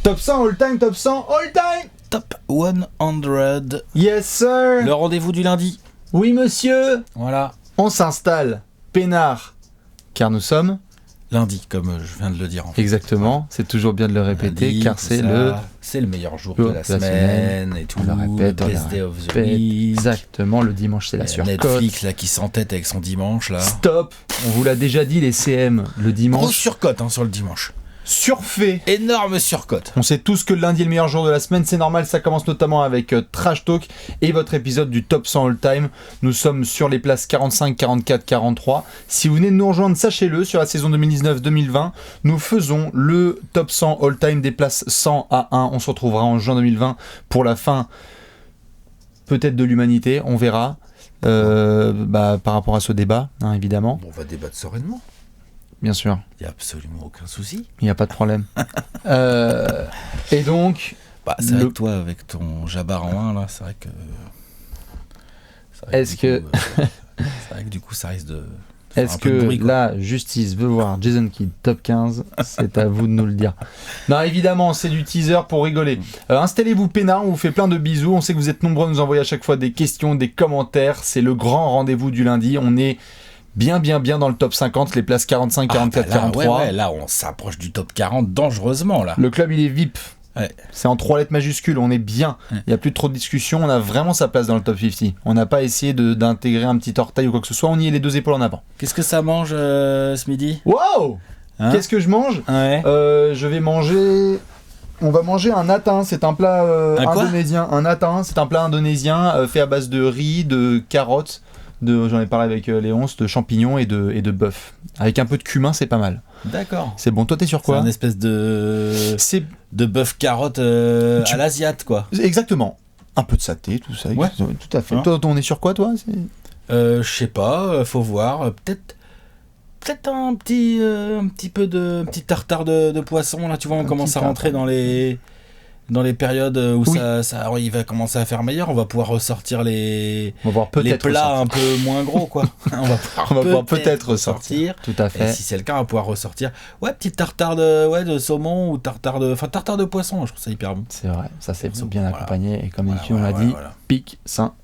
Top 100 all time, top 100 all time. Top 100. Yes sir. Le rendez-vous du lundi. Oui monsieur. Voilà. On s'installe, peinard, car nous sommes... Lundi, comme je viens de le dire en fait. Exactement, c'est toujours bien de le répéter, Lundi, car c'est le... C'est le meilleur jour de la semaine et tout. On le répète, le best day of the week. Exactement, le dimanche c'est la surcote. Netflix là qui s'entête avec son dimanche là. Stop. On vous l'a déjà dit, les CM, le dimanche... Grosse surcote sur le dimanche. Surfait. Énorme surcote. On sait tous que le lundi est le meilleur jour de la semaine, c'est normal, ça commence notamment avec Trash Talk et votre épisode du Top 100 All Time. Nous sommes sur les places 45, 44, 43. Si vous venez de nous rejoindre, sachez-le, sur la saison 2019-2020, nous faisons le Top 100 All Time des places 100 à 1. On se retrouvera en juin 2020 pour la fin peut-être de l'humanité, on verra. Par rapport à ce débat, hein, évidemment. On va débattre sereinement. Bien sûr. Il n'y a absolument aucun souci. Il n'y a pas de problème. Et donc... c'est vrai que toi, avec ton Jabbar en main, là, c'est vrai que... C'est vrai que du coup, ça risque de... Est-ce que bruit, la justice veut voir Jason Kidd top 15? C'est à vous de nous le dire. Non, évidemment, c'est du teaser pour rigoler. Installez-vous peinard, on vous fait plein de bisous. On sait que vous êtes nombreux à nous envoyer à chaque fois des questions, des commentaires. C'est le grand rendez-vous du lundi. On est bien dans le top 50, les places 45, 44, 43. Ouais, là, on s'approche du top 40 dangereusement, là. Le club, il est VIP. Ouais. C'est en 3 lettres majuscules, on est bien. Il n'y a plus trop de discussion, on a vraiment sa place dans le top 50. On n'a pas essayé d'intégrer un petit orteil ou quoi que ce soit, on y est les 2 épaules en avant. Qu'est-ce que ça mange ce midi? Wow, qu'est-ce que je mange? Je vais manger... On va manger un natin, c'est un plat indonésien. Un natin, c'est un plat indonésien fait à base de riz, de carottes, j'en ai parlé avec Léonce, de champignons et de bœuf. Avec un peu de cumin, c'est pas mal. D'accord. C'est bon, toi t'es sur quoi? C'est une espèce de bœuf carotte à l'asiate, quoi. Exactement. Un peu de saté, tout ça. Ouais. Tout à fait. Toi, on est sur quoi, toi? Je sais pas, faut voir. Peut-être un petit peu de petit tartare de poisson. Là, tu vois, on commence à rentrer dans les périodes où il va commencer à faire meilleur. On va pouvoir ressortir les plats un peu moins gros, quoi. On va pouvoir peut-être ressortir. Tout à fait. Et si c'est le cas, on va pouvoir ressortir. Petite tartare de saumon ou tartare de poisson. Je trouve ça hyper bon. C'est vrai, ça c'est bien accompagné. Et comme on l'a dit, pique Saint-Loup.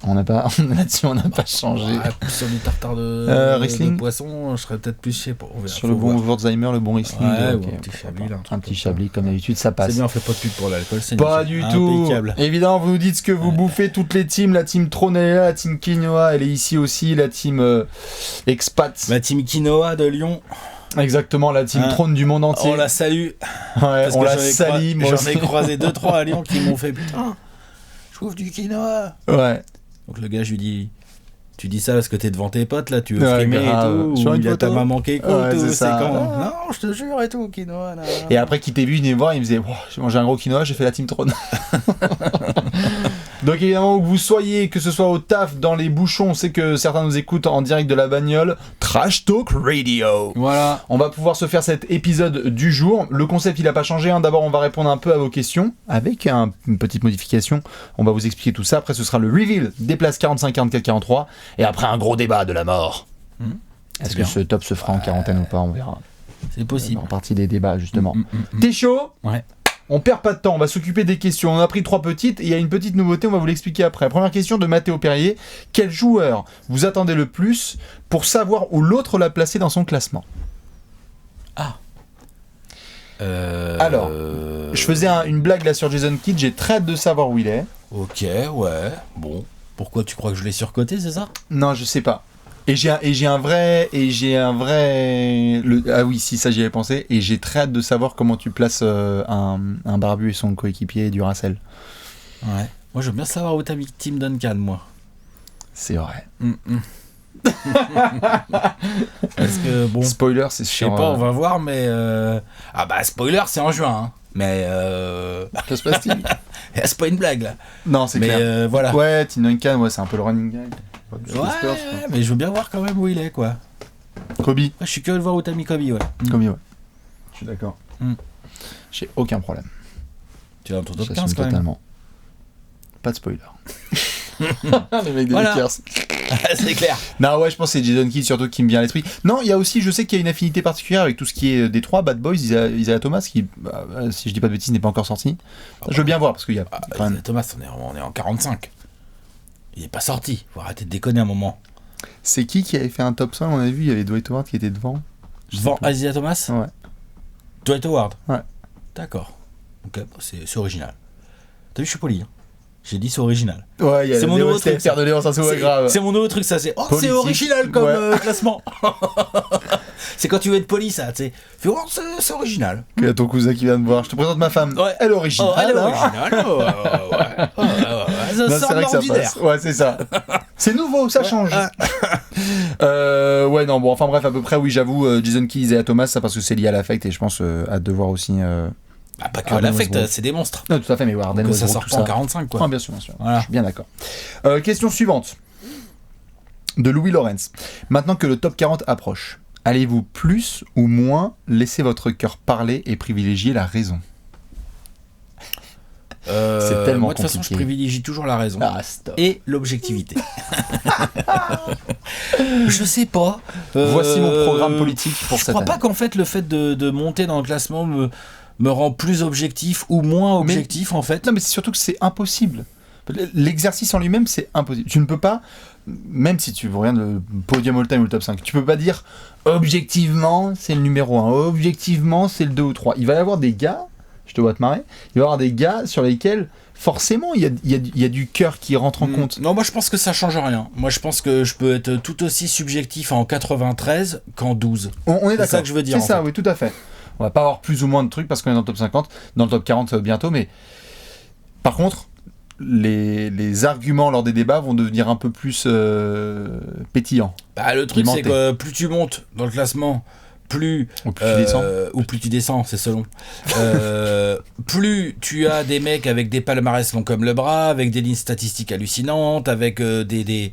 Là-dessus, on n'a pas changé. Sur du tartare de poisson, je serais peut-être plus sur le bon Wurtzheimer, le bon Riesling. Un petit chablis. Un petit chablis, comme d'habitude, ça passe. C'est bien, on fait pas de pub pour l'alcool. Pas du tout. Évidemment, vous nous dites ce que vous bouffez, toutes les teams. La team Trône, elle est là, la team Quinoa, elle est ici aussi. La team Expat. La team Quinoa de Lyon. Exactement, la team Trône du monde entier. On la salue. Ouais, on la salue. J'en ai croisé 2-3 à Lyon qui m'ont fait putain. Ouvre du quinoa. Ouais. Donc le gars, je lui dis, tu dis ça parce que t'es devant tes potes là, tu veux frimer et tout. Sur il a ta maman qui écoute, c'est ça. Non, je te jure et tout, quinoa. Là. Et après qu'il t'ait vu, il venait me voir, il me disait, j'ai mangé un gros quinoa, j'ai fait la team Trône. Donc évidemment, où que vous soyez, que ce soit au taf, dans les bouchons, on sait que certains nous écoutent en direct de la bagnole. Trash Talk Radio. Voilà. On va pouvoir se faire cet épisode du jour. Le concept, il n'a pas changé. D'abord, on va répondre un peu à vos questions avec une petite modification. On va vous expliquer tout ça. Après, ce sera le reveal des places 45, 44, 43. Et après, un gros débat de la mort. Est-ce que ce top se fera en quarantaine ou pas? On verra. C'est possible. En partie des débats, justement. T'es chaud? Ouais. On perd pas de temps, on va s'occuper des questions. On a pris 3 petites et il y a une petite nouveauté, on va vous l'expliquer après. Première question de Mathéo Perrier. Quel joueur vous attendez le plus pour savoir où l'autre l'a placé dans son classement? Alors, je faisais une blague là sur Jason Kidd, j'ai très hâte de savoir où il est. Ok, ouais. Bon. Pourquoi tu crois que je l'ai surcoté, c'est ça? Non, je sais pas. Ah oui, si, ça j'y avais pensé. Et j'ai très hâte de savoir comment tu places un barbu et son coéquipier Duracell. Ouais. Moi, je veux bien savoir où t'as mis Tim Duncan, moi. C'est vrai. Parce que, bon... Spoiler, c'est sûr. Je sais pas, on va voir, mais... spoiler, c'est en juin, hein. Mais... Que se passe-t-il? C'est pas une blague, là. Non, c'est clair. Mais voilà. Ouais, Tim Duncan, c'est un peu le running gag. Mais je veux bien voir quand même où il est, quoi. Kobe. Je suis curieux de voir où t'as mis Kobe, ouais. Kobe, ouais. Je suis d'accord. J'ai aucun problème. Tu es dans ton top 15 quand totalement. même. Pas de spoiler. Les mecs des Lakers. C'est clair. Non, ouais, je pense que c'est Jason Kidd surtout qui me vient à l'esprit. Non, il y a aussi, je sais qu'il y a une affinité particulière avec tout ce qui est Détroit, Bad Boys, Isaiah Thomas, qui, si je dis pas de bêtises, n'est pas encore sorti. Je veux bien voir parce qu'il y a. Isaiah Thomas, on est en 45. Il est pas sorti. Faut arrêter de déconner un moment. C'est qui avait fait un top 100? On a vu, il y avait Dwight Howard qui était devant. Devant Isaiah Thomas? Ouais. Dwight Howard? Ouais. D'accord. Ok, c'est original. T'as vu, je suis poli. Hein. J'ai dit c'est original. Ouais, il y a c'est mon nouveau truc. de Léon, ça c'est grave. C'est mon nouveau truc, ça. C'est c'est original comme classement. C'est quand tu veux être poli, ça. Tu sais. C'est original. Il y a ton cousin qui vient de voir. Je te présente ma femme. Ouais. Elle est originale. Elle est originale. Ça sort de l'ordinaire. Ouais, c'est ça. C'est nouveau, ça change. Ouais, non, bon, enfin bref, à peu près, oui, j'avoue, Jason Kidd et Thomas, ça parce que c'est lié à l'affect et je pense à devoir aussi. Pas que l'affect, c'est des monstres. Non, tout à fait, mais Arden que ça sort pas en 45, quoi. Ah, bien sûr, bien sûr. Voilà. Je suis bien d'accord. Question suivante. De Louis Lawrence. Maintenant que le top 40 approche, allez-vous plus ou moins laisser votre cœur parler et privilégier la raison? C'est tellement moi de toute façon je privilégie toujours la raison et l'objectivité. Je sais pas. Voici mon programme politique pour cette année. Je crois pas qu'en fait le fait de monter dans le classement me rend plus objectif ou moins objectif en fait. Non mais c'est surtout que c'est impossible. L'exercice en lui-même c'est impossible. Tu ne peux pas, même si tu regardes le podium all-time ou le top 5, tu peux pas dire objectivement c'est le numéro 1, objectivement c'est le 2 ou 3. Il va y avoir des gars, je te vois te marrer, il va y avoir des gars sur lesquels forcément il y a du cœur qui rentre en compte. Non, moi je pense que ça change rien. Moi je pense que je peux être tout aussi subjectif en 93 qu'en 12. On est d'accord. C'est ça que je veux dire. C'est ça, oui, tout à fait. On va pas avoir plus ou moins de trucs parce qu'on est dans le top 50, dans le top 40 bientôt, mais par contre, les arguments lors des débats vont devenir un peu plus pétillants. Le truc c'est que plus tu montes dans le classement, plus tu descends, c'est selon. Plus tu as des mecs avec des palmarès longs comme le bras, avec des lignes statistiques hallucinantes, avec des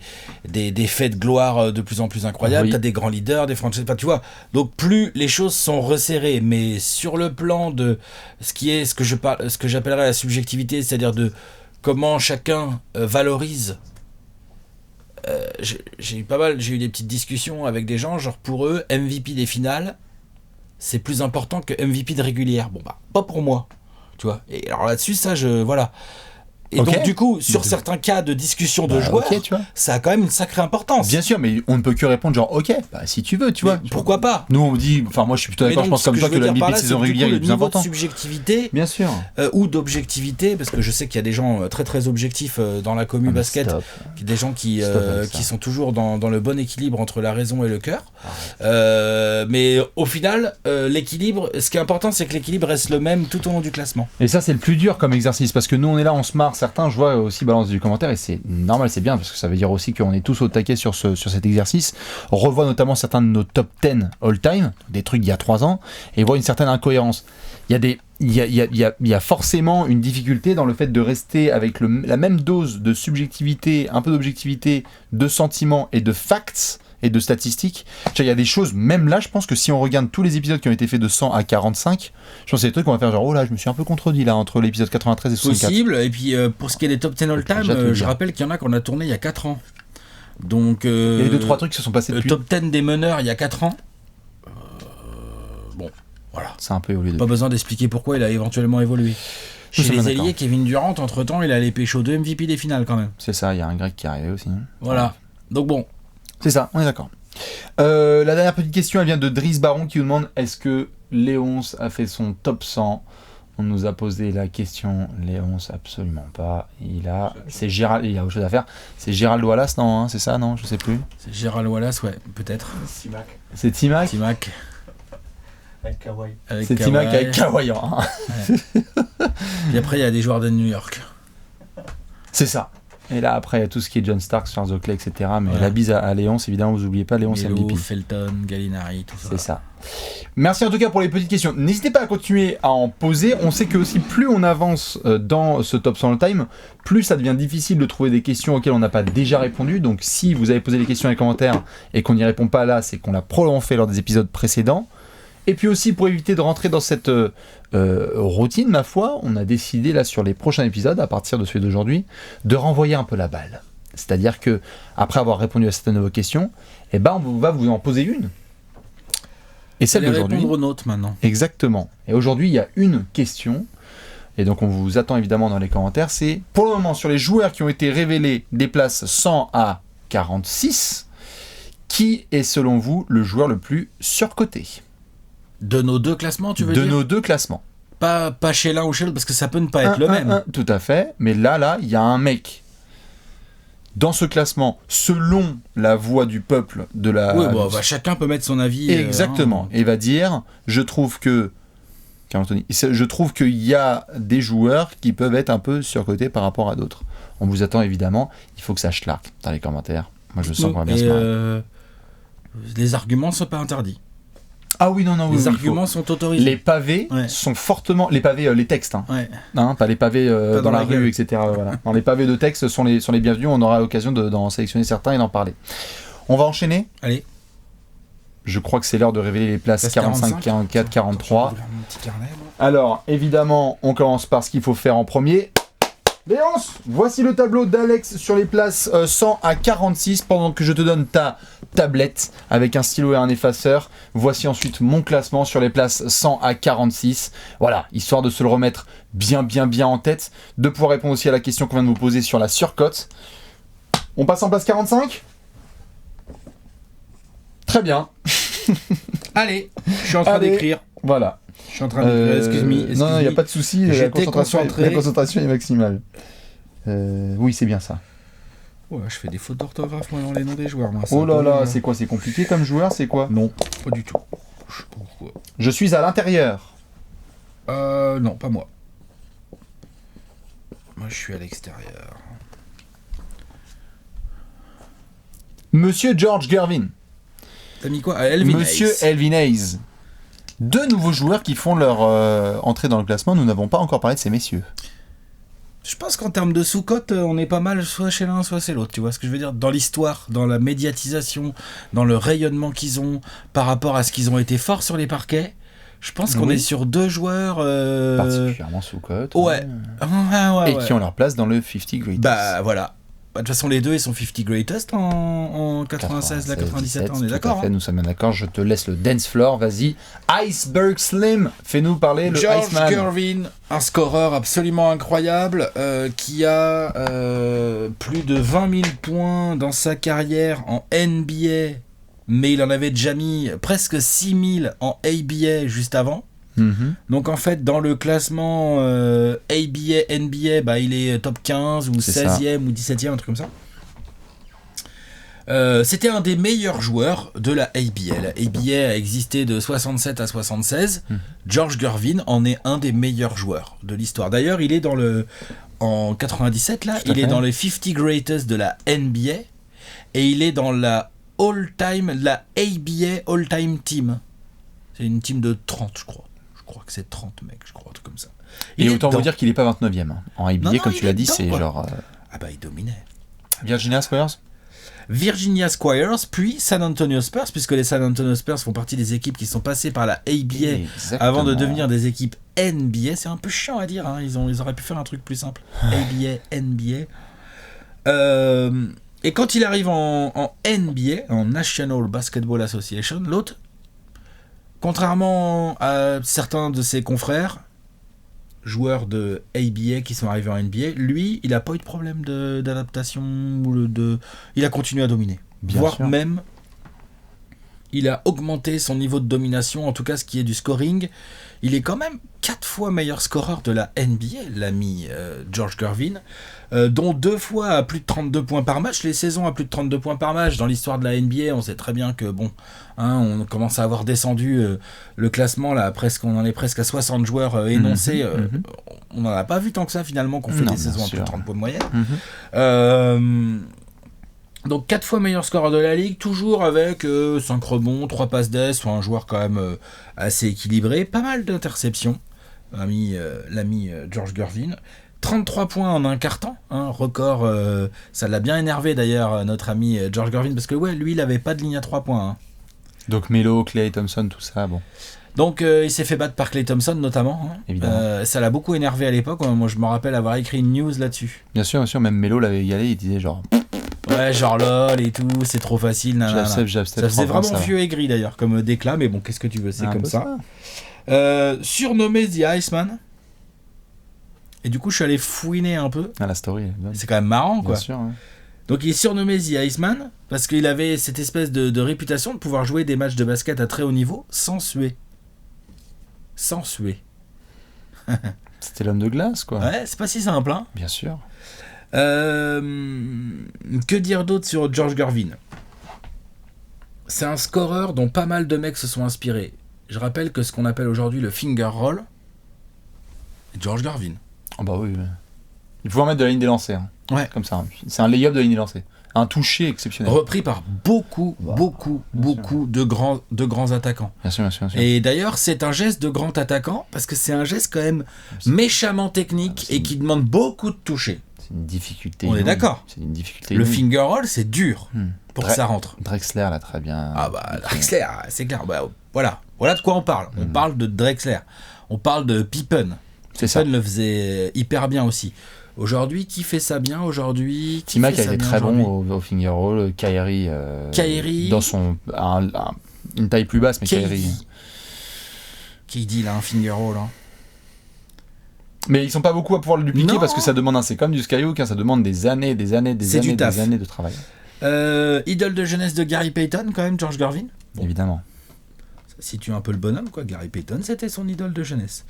faits de gloire de plus en plus incroyables. T'as des grands leaders, des franchises, tu vois. Donc plus les choses sont resserrées, mais sur le plan de ce que j'appellerais la subjectivité, c'est-à-dire de comment chacun valorise. J'ai eu des petites discussions avec des gens, genre pour eux, MVP des finales, c'est plus important que MVP de régulière. Bon pas pour moi, tu vois. Et alors là-dessus, voilà. Et donc du coup, sur certains cas de discussion de joueurs, tu vois. ça a quand même une sacrée importance. Bien sûr, mais on ne peut que répondre genre si tu veux, tu vois. Pourquoi pas? Nous on dit, enfin moi je suis plutôt d'accord, je pense comme toi que le MVP de saison régulière est plus important. Le niveau de subjectivité, bien sûr, ou d'objectivité, parce que je sais qu'il y a des gens très très objectifs dans la commu basket, des gens qui sont toujours dans le bon équilibre entre la raison et le cœur. Mais au final, l'équilibre, ce qui est important, c'est que l'équilibre reste le même tout au long du classement. Et ça c'est le plus dur comme exercice, parce que nous on est là, on se marre. Certains, je vois aussi balance du commentaire et c'est normal, c'est bien parce que ça veut dire aussi qu'on est tous au taquet sur cet exercice. On revoit notamment certains de nos top 10 all-time, des trucs d'il y a 3 ans, et voit une certaine incohérence. Il y a forcément une difficulté dans le fait de rester avec la même dose de subjectivité, un peu d'objectivité, de sentiments et de facts et de statistiques. Il y a des choses, même là, je pense que si on regarde tous les épisodes qui ont été faits de 100 à 45, je pense que c'est des trucs qu'on va faire genre, oh là, je me suis un peu contredit là, entre l'épisode 93 et 64. Possible, et puis pour ce qui est des top 10 all-time, je rappelle qu'il y en a qu'on a tourné il y a 4 ans. Donc, il y a 2-3 trucs qui se sont passés depuis. Le top 10 des meneurs il y a 4 ans. Bon, voilà. C'est un peu évolué. Pas besoin d'expliquer pourquoi il a éventuellement évolué. Chez les ailiers, Kevin Durant, entre-temps, il a allé pécho 2 MVP des finales quand même. C'est ça, il y a un grec qui est arrivé aussi. Voilà. Donc bon. C'est ça, on est d'accord. La dernière petite question, elle vient de Driss Baron qui nous demande est-ce que Léonce a fait son top 100 ? On nous a posé la question. Léonce, absolument pas. C'est Gérald, il a autre chose à faire. C'est Gérald Wallace, non hein, c'est ça, non? Je sais plus. C'est Gérald Wallace, ouais, peut-être. C'est T-Mac. Avec Kawhi. C'est T-Mac avec Kawhi. Hein. Ouais. Et après, il y a des joueurs de New York. C'est ça. Et là, après, il y a tout ce qui est John Starks, Charles Oakley, etc. Mais la bise à Léonce, évidemment, vous n'oubliez pas, Léonce MVP. Felton, Gallinari, tout ça. C'est ça. Merci en tout cas pour les petites questions. N'hésitez pas à continuer à en poser. On sait que aussi, plus on avance dans ce Top 100 All-Time, plus ça devient difficile de trouver des questions auxquelles on n'a pas déjà répondu. Donc, si vous avez posé des questions dans les commentaires et qu'on n'y répond pas là, c'est qu'on l'a probablement fait lors des épisodes précédents. Et puis aussi, pour éviter de rentrer dans cette routine, ma foi, on a décidé là sur les prochains épisodes, à partir de celui d'aujourd'hui, de renvoyer un peu la balle. C'est-à-dire que après avoir répondu à certaines de vos questions, eh ben on va vous en poser une. Et celle d'aujourd'hui. Répondre aux nôtres maintenant. Exactement. Et aujourd'hui, il y a une question. Et donc, on vous attend évidemment dans les commentaires. C'est pour le moment sur les joueurs qui ont été révélés des places 100 à 46. Qui est selon vous le joueur le plus surcoté ? De nos deux classements, tu veux dire ? De nos deux classements. Pas chez l'un ou chez l'autre, parce que ça peut ne pas être le même. Tout à fait. Mais là, il y a un mec dans ce classement, selon la voix du peuple de la... Oui, bon, chacun peut mettre son avis. Exactement. Et va dire, je trouve qu'il y a des joueurs qui peuvent être un peu surcotés par rapport à d'autres. On vous attend évidemment. Il faut que ça schlarque dans les commentaires. Moi, je sens qu'on va bien se marrer. Les arguments ne sont pas interdits. Ah oui, non, les arguments sont autorisés. Les pavés sont fortement... Les pavés, les textes, pas les pavés dans la rue, etc. Voilà. Non, les pavés de texte sont les bienvenus. On aura l'occasion d'en sélectionner certains et d'en parler. On va enchaîner ? Allez. Je crois que c'est l'heure de révéler les places 45, 44, 43. Alors, évidemment, on commence par ce qu'il faut faire en premier. Léonce, voici le tableau d'Alex sur les places 100 à 46, pendant que je te donne ta tablette avec un stylo et un effaceur. Voici ensuite mon classement sur les places 100 à 46. Voilà, histoire de se le remettre bien en tête, de pouvoir répondre aussi à la question qu'on vient de vous poser sur la surcote. On passe en place 45 ? Très bien. Allez, je suis en train d'écrire. Voilà. Je suis en train d'écrire, excuse-moi. Non, il n'y a pas de souci, la concentration est maximale. Oui, c'est bien ça. Ouais, je fais des fautes d'orthographe moi dans les noms des joueurs. Moi, oh là là, c'est quoi ? C'est compliqué comme joueur, c'est quoi ? Non, pas du tout. Je sais pas pourquoi. Je suis à l'intérieur. Non, pas moi. Moi, je suis à l'extérieur. Monsieur George Gervin. T'as mis quoi ? Elvin Monsieur Hayes. Elvin Hayes. Deux nouveaux joueurs qui font leur entrée dans le classement. Nous n'avons pas encore parlé de ces messieurs. Je pense qu'en termes de sous-cote, on est pas mal soit chez l'un, soit chez l'autre. Tu vois ce que je veux dire ? Dans l'histoire, dans la médiatisation, dans le rayonnement qu'ils ont par rapport à ce qu'ils ont été forts sur les parquets, je pense qu'on est sur deux joueurs... particulièrement sous-cote. Ouais. Et qui ont leur place dans le 50 Greatest. Bah voilà. De toute façon, les deux, ils sont 50 Greatest en 96, 97, on est d'accord. Nous sommes bien d'accord. Je te laisse le dance floor. Vas-y. Iceberg Slim, fais-nous parler le George Iceman. Gervin, un scoreur absolument incroyable qui a plus de 20 000 points dans sa carrière en NBA, mais il en avait déjà mis presque 6 000 en ABA juste avant. Donc en fait dans le classement ABA, NBA, il est top 15 ou 16e ou 17e, un truc comme ça. C'était un des meilleurs joueurs de la ABA. La ABA a existé de 67 à 76. George Gervin en est un des meilleurs joueurs de l'histoire. D'ailleurs, il est en 97 là, il est dans les 50 greatest de la NBA et il est dans la ABA all-time team. C'est une team de 30, je crois. Je crois que c'est 30 mecs, un truc comme ça. Et autant vous dire qu'il n'est pas 29e. En ABA, comme tu l'as dit, c'est genre... il dominait. Virginia Squires, puis San Antonio Spurs, puisque les San Antonio Spurs font partie des équipes qui sont passées par la ABA avant de devenir des équipes NBA. C'est un peu chiant à dire, hein. Ils auraient pu faire un truc plus simple. ABA, NBA. Et quand il arrive en NBA, en National Basketball Association, l'autre, contrairement à certains de ses confrères, joueurs de ABA qui sont arrivés en NBA, lui, il n'a pas eu de problème d'adaptation. Il a continué à dominer. Voire même, il a augmenté son niveau de domination, en tout cas ce qui est du scoring. Il est quand même 4 fois meilleur scoreur de la NBA, l'ami George Gervin, dont 2 fois à plus de 32 points par match. Les saisons à plus de 32 points par match. Dans l'histoire de la NBA, on sait très bien que on commence à avoir descendu le classement, là, on en est presque à 60 joueurs énoncés. On n'en a pas vu tant que ça finalement qu'on fait des saisons à plus de 30 points de moyenne. Donc 4 fois meilleur scoreur de la ligue, toujours avec 5 rebonds, 3 passes d'ess, soit un joueur quand même assez équilibré, pas mal d'interceptions, l'ami George Gervin. 33 points en un quart-temps, record, ça l'a bien énervé d'ailleurs notre ami George Gervin, parce que lui il avait pas de ligne à 3 points. Donc Melo, Klay Thompson, tout ça, bon. Donc il s'est fait battre par Klay Thompson notamment. Évidemment. Ça l'a beaucoup énervé à l'époque. Moi je me rappelle avoir écrit une news là-dessus. Bien sûr, même Melo l'avait y allé, il disait genre Ouais, genre lol et tout, c'est trop facile. J'accepte, Ça faisait vraiment vieux aigri d'ailleurs, comme déclat, mais bon, qu'est-ce que tu veux, c'est comme ça. Surnommé The Iceman. Et du coup, je suis allé fouiner un peu. Ah, la story. C'est quand même marrant, quoi. Bien sûr. Ouais. Donc, il est surnommé The Iceman parce qu'il avait cette espèce de réputation de pouvoir jouer des matchs de basket à très haut niveau sans suer. Sans suer. C'était l'homme de glace, quoi. Ouais, c'est pas si simple, hein. Bien sûr. Que dire d'autre sur George Gervin ? C'est un scoreur dont pas mal de mecs se sont inspirés. Je rappelle que ce qu'on appelle aujourd'hui le finger roll, George Gervin. Oh bah oui. Il faut en mettre de la ligne des lancers. Hein. Ouais. Comme ça. C'est un lay-up de la ligne des lancers. Un toucher exceptionnel. Repris par beaucoup de grands attaquants. Bien sûr. Et d'ailleurs, c'est un geste de grand attaquant parce que c'est un geste quand même méchamment technique et qui demande beaucoup de toucher. C'est une difficulté. On est d'accord. C'est une difficulté. Le finger roll, c'est dur pour que ça rentre. Drexler l'a très bien. Ah bah Drexler, c'est clair. Bah, voilà de quoi on parle. On parle de Drexler. On parle de Pippen. Pippen le faisait hyper bien aussi. Aujourd'hui, qui fait ça bien aujourd'hui? T-Mac a été très bon au finger roll. Kyrie. Dans son une taille plus basse, mais Kyrie. KD, il a un finger roll. Hein. Mais ils sont pas beaucoup à pouvoir le dupliquer parce que ça demande c'est comme du skyhook, ça demande des années de travail. Idole de jeunesse de Gary Payton quand même, George Gervin. Bon. Évidemment. Ça situe un peu le bonhomme, quoi. Gary Payton, c'était son idole de jeunesse.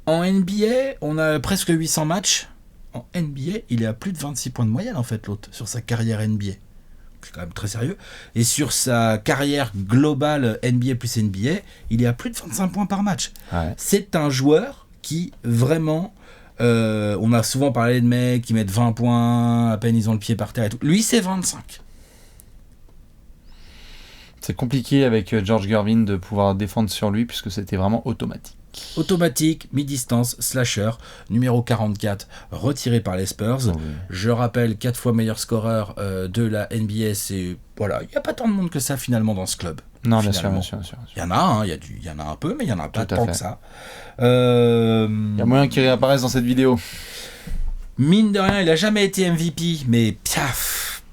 En NBA, on a presque 800 matchs. En NBA, il est à plus de 26 points de moyenne, en fait, l'autre, sur sa carrière NBA. C'est quand même très sérieux. Et sur sa carrière globale NBA plus NBA, il est à plus de 25 points par match. Ouais. C'est un joueur qui, vraiment... on a souvent parlé de mecs qui mettent 20 points, à peine ils ont le pied par terre et tout. Lui, c'est 25. C'est compliqué avec George Gervin de pouvoir défendre sur lui puisque c'était vraiment automatique. Automatique, mi-distance, slasher, numéro 44, retiré par les Spurs. Oh oui. Je rappelle, 4 fois meilleur scoreur de la NBA. C'est, voilà, il n'y a pas tant de monde que ça finalement dans ce club. Non, bien sûr. Il y en a, il y en a un peu, mais il n'y en a pas tant que ça. Il y a moyen qu'il réapparaisse dans cette vidéo. Mine de rien, il n'a jamais été MVP, mais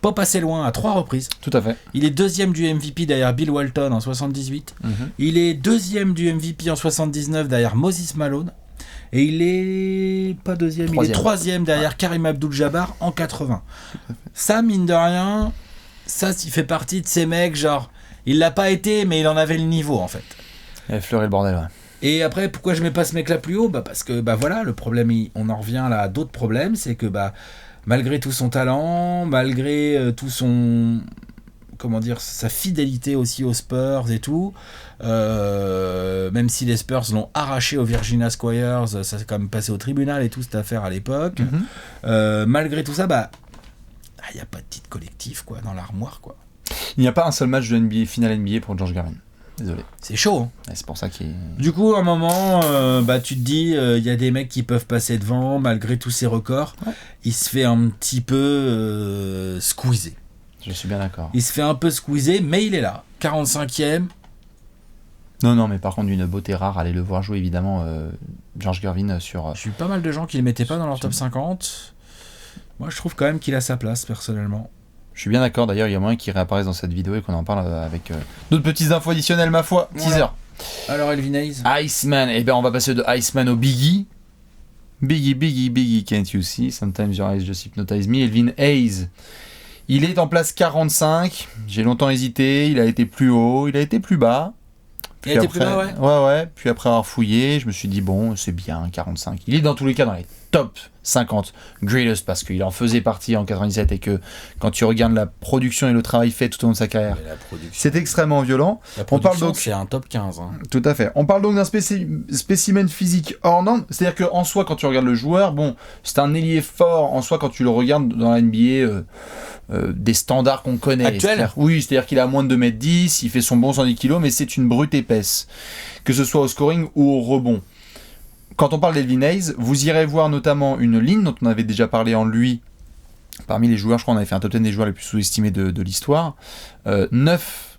pas passé loin à 3 reprises. Tout à fait. Il est deuxième du MVP derrière Bill Walton en 78. Il est deuxième du MVP en 79 derrière Moses Malone. Et il est pas deuxième, il est troisième derrière Karim Abdul-Jabbar en 80. Ça, mine de rien, ça, il fait partie de ces mecs, genre, il l'a pas été, mais il en avait le niveau, en fait. Il a effleuré le bordel, ouais. Et après, pourquoi je mets pas ce mec-là plus haut ? Parce que, voilà, le problème, on en revient là à d'autres problèmes, c'est que, malgré tout son talent, malgré tout son... Comment dire, sa fidélité aussi aux Spurs et tout, même si les Spurs l'ont arraché aux Virginia Squires, ça s'est quand même passé au tribunal et tout cette affaire à l'époque. Malgré tout ça, il n'y a pas de titre collectif quoi, dans l'armoire. Quoi. Il n'y a pas un seul match de NBA, finale NBA pour George Gervin. Désolé. C'est chaud. Hein. Et c'est pour ça qu'il... Du coup, à un moment, tu te dis, il y a des mecs qui peuvent passer devant, malgré tous ces records. Ouais. Il se fait un petit peu squeezer. Je suis bien d'accord. Il se fait un peu squeezer, mais il est là. 45e. Non, mais par contre, d'une beauté rare, allez le voir jouer, évidemment, George Gervin sur... J'ai eu pas mal de gens qui ne le mettaient pas dans leur top 50. Moi, je trouve quand même qu'il a sa place, personnellement. Je suis bien d'accord, d'ailleurs, il y a moyen qu'il réapparaisse dans cette vidéo et qu'on en parle avec d'autres petites infos additionnelles, ma foi. Teaser. Alors, Elvin Hayes. Iceman, on va passer de Iceman au Biggie. Biggie, can't you see? Sometimes your eyes just hypnotize me. Elvin Hayes. Il est en place 45. J'ai longtemps hésité. Il a été plus haut, il a été plus bas. Il a été plus bas, ouais. Ouais. Puis après avoir fouillé, je me suis dit, bon, c'est bien, 45. Il est dans tous les cas dans les top 50 greatest parce qu'il en faisait partie en 97 et que quand tu regardes la production et le travail fait tout au long de sa carrière, c'est extrêmement violent. On parle donc c'est un top 15. Hein. Tout à fait. On parle donc d'un spécimen physique hors norme. C'est-à-dire qu'en soi, quand tu regardes le joueur, bon, c'est un ailier fort en soi quand tu le regardes dans la NBA. Des standards qu'on connaît. Actuel. Oui, c'est-à-dire qu'il a moins de 2m10, il fait son bon 110 kg, mais c'est une brute épaisse. Que ce soit au scoring ou au rebond. Quand on parle d'Elvin Hayes, vous irez voir notamment une ligne dont on avait déjà parlé en lui, parmi les joueurs, je crois qu'on avait fait un top 10 des joueurs les plus sous-estimés de l'histoire. 9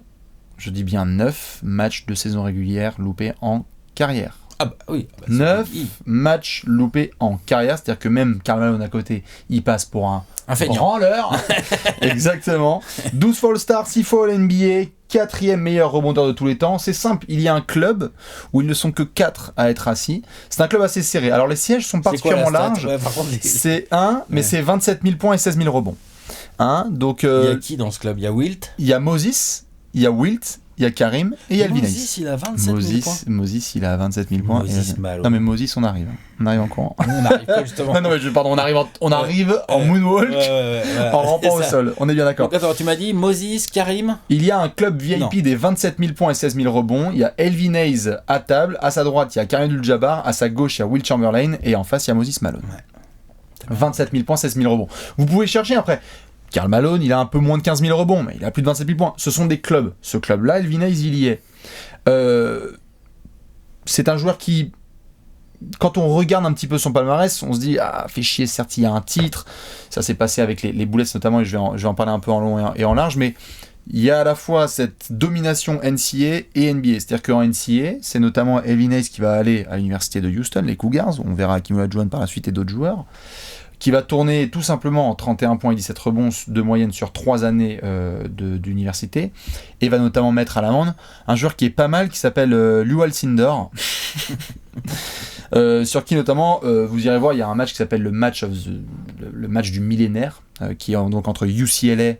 matchs de saison régulière loupés en carrière. Ah bah oui. Ah bah, 9 matchs loupés en carrière, c'est-à-dire que même Karl Malone à côté, il passe pour un feignant. branleur. Exactement. 12 fois All-Star, 6 fois All-NBA, 4e meilleur rebondeur de tous les temps. C'est simple, il y a un club où ils ne sont que 4 à être assis. C'est un club assez serré. Alors les sièges sont particulièrement larges. Ouais, par contre, C'est 1, mais c'est 27 000 points et 16 000 rebonds. Donc, il y a qui dans ce club? Il y a Wilt. Il y a Moses, il y a Wilt, il y a Karim et il y a Elvin Hayes. Moses, il a 27 000 points. Moses, il a 27 000 points. Non mais Moses, on arrive. On arrive en courant. On n'arrive pas justement. non, pardon, on arrive en moonwalk, en rampant au sol. On est bien d'accord. Donc attends, tu m'as dit Moses, Karim. Il y a un club VIP des 27 000 points et 16 000 rebonds. Il y a Elvin Hayes à table. À sa droite, il y a Karim Abdul-Jabbar. À sa gauche, il y a Wilt Chamberlain. Et en face, il y a Moses Malone. 27 000 points, 16 000 rebonds. Vous pouvez chercher après. Karl Malone, il a un peu moins de 15 000 rebonds, mais il a plus de 27 000 points. Ce sont des clubs. Ce club-là, Elvin Hayes, il y est. C'est un joueur qui, quand on regarde un petit peu son palmarès, on se dit, ah, fait chier, certes, il y a un titre. Ça s'est passé avec les Bullets notamment, et je vais en parler un peu en long et en large, mais il y a à la fois cette domination NCAA et NBA. C'est-à-dire qu'en NCAA, c'est notamment Elvin Hayes qui va aller à l'université de Houston, les Cougars. On verra Hakeem Olajuwon par la suite et d'autres joueurs, qui va tourner tout simplement en 31 points et 17 rebonds de moyenne sur 3 années d'université, et va notamment mettre à l'amende un joueur qui est pas mal, qui s'appelle Lew Alcindor, sur qui notamment, vous irez voir, il y a un match qui s'appelle le match du millénaire, qui est donc entre UCLA,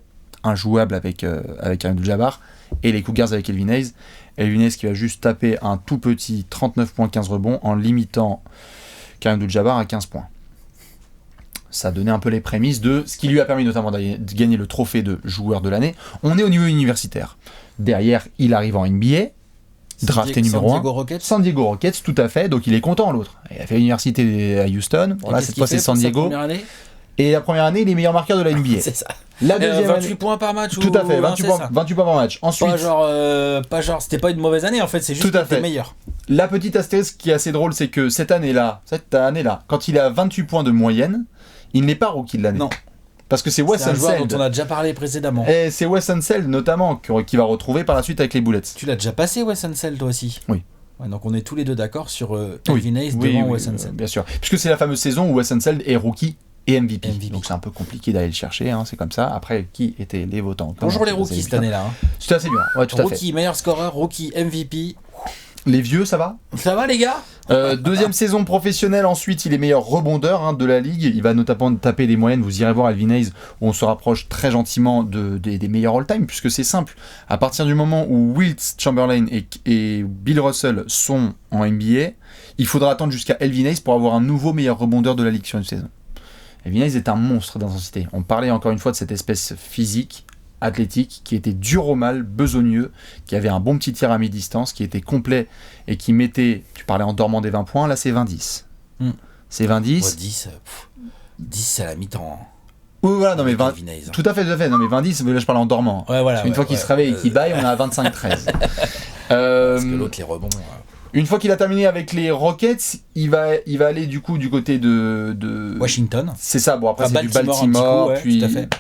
injouable avec Karim Abdul-Jabbar, et les Cougars avec Elvin Hayes. Elvin Hayes qui va juste taper un tout petit 39 points 15 rebonds en limitant Karim Abdul-Jabbar à 15 points. Ça donnait un peu les prémices de ce qui lui a permis notamment de gagner le trophée de joueur de l'année. On est au niveau universitaire. Derrière, il arrive en NBA, drafté numéro 1. San Diego Rockets, tout à fait. Donc il est content, l'autre. Il a fait l'université à Houston. Voilà, cette fois c'est San Diego. Et la première année, il est meilleur marqueur de la NBA. C'est ça. La deuxième 28 année, points par match. tout à fait, 28 points par match. Ensuite, pas genre, c'était pas une mauvaise année en fait, c'est juste qu'il était meilleur. La petite astérisque qui est assez drôle, c'est que cette année-là, quand il a 28 points de moyenne, il n'est pas rookie de l'année. Non. Parce que c'est Wes Unseld. C'est un joueur dont on a déjà parlé précédemment. Et c'est Wes Unseld notamment qui va retrouver par la suite avec les Bullets. Tu l'as déjà passé Wes Unseld toi aussi? Oui. Ouais, donc on est tous les deux d'accord sur Elvin Hayes devant Wes Unseld. Bien sûr. Puisque c'est la fameuse saison où Wes Unseld est rookie et MVP. Donc c'est un peu compliqué d'aller le chercher, c'est comme ça. Après, qui étaient les votants? Bonjour les rookies cette année-là. C'était assez bien. Ouais, tout à fait. Rookie, meilleur scoreur, rookie, MVP. Les vieux, ça va? Ça va les gars? Deuxième saison professionnelle, ensuite il est meilleur rebondeur de la ligue. Il va notamment taper des moyennes, vous irez voir Elvin Hayes, où on se rapproche très gentiment des meilleurs all-time, puisque c'est simple. À partir du moment où Wilt Chamberlain et Bill Russell sont en NBA, il faudra attendre jusqu'à Elvin Hayes pour avoir un nouveau meilleur rebondeur de la ligue sur une saison. Elvin Hayes est un monstre d'intensité. On parlait encore une fois de cette espèce physique, athlétique, qui était dur au mal, besogneux, qui avait un bon petit tir à mi-distance, qui était complet et qui mettait, tu parlais en dormant des 20 points, là c'est 20-10. C'est 20-10. Ouais, 10 c'est à la mi-temps. Oui, voilà, non mais 20, tout à fait, non mais 20-10, là je parle en dormant. Ouais, voilà, une fois qu'il se réveille et qu'il baille, on est à 25-13. Parce que l'autre les rebonds. Une fois qu'il a terminé avec les Rockets, il va aller du coup du côté de Washington. C'est ça, bon après c'est du Baltimore,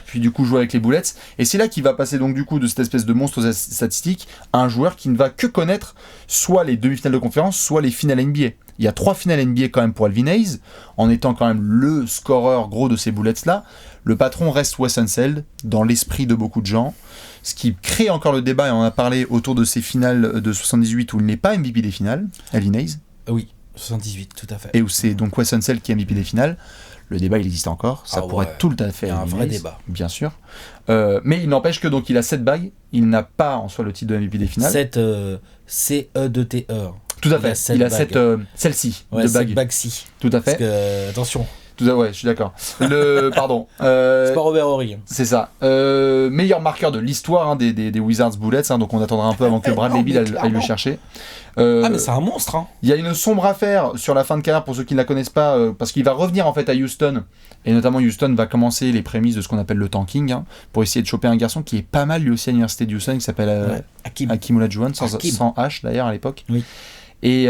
puis du coup jouer avec les Bullets. Et c'est là qu'il va passer donc du coup de cette espèce de monstre statistique à un joueur qui ne va que connaître soit les demi-finales de conférence, soit les finales NBA. Il y a 3 finales NBA quand même pour Elvin Hayes, en étant quand même le scoreur gros de ces Bullets-là. Le patron reste Wes Unseld, dans l'esprit de beaucoup de gens. Ce qui crée encore le débat, et on en a parlé autour de ces finales de 78 où il n'est pas MVP des finales, Elvin Hayes. Oui, 78, tout à fait. Et où c'est donc Wes Unseld qui est MVP des finales. Le débat, il existe encore. Ça pourrait être tout à fait un vrai débat. Bien sûr. Mais il n'empêche que donc il a 7 bagues. Il n'a pas en soi le titre de MVP des finales. 7 CE2TE. Tout à fait. Il a 7 celle-ci de bagues. 7 bagues-ci. Tout à fait. Parce que, attention. Ouais, je suis d'accord. Pardon. C'est pas Robert Horry. C'est ça. Meilleur marqueur de l'histoire des Wizards Bullets. Donc on attendra un peu avant que Bradley Beal aille le chercher. Mais c'est un monstre. Il y a une sombre affaire sur la fin de carrière pour ceux qui ne la connaissent pas, parce qu'il va revenir en fait à Houston. Et notamment Houston va commencer les prémices de ce qu'on appelle le tanking, pour essayer de choper un garçon qui est pas mal lui aussi à l'université de Houston, qui s'appelle Hakeem Olajuwon, sans H d'ailleurs à l'époque. Oui. Et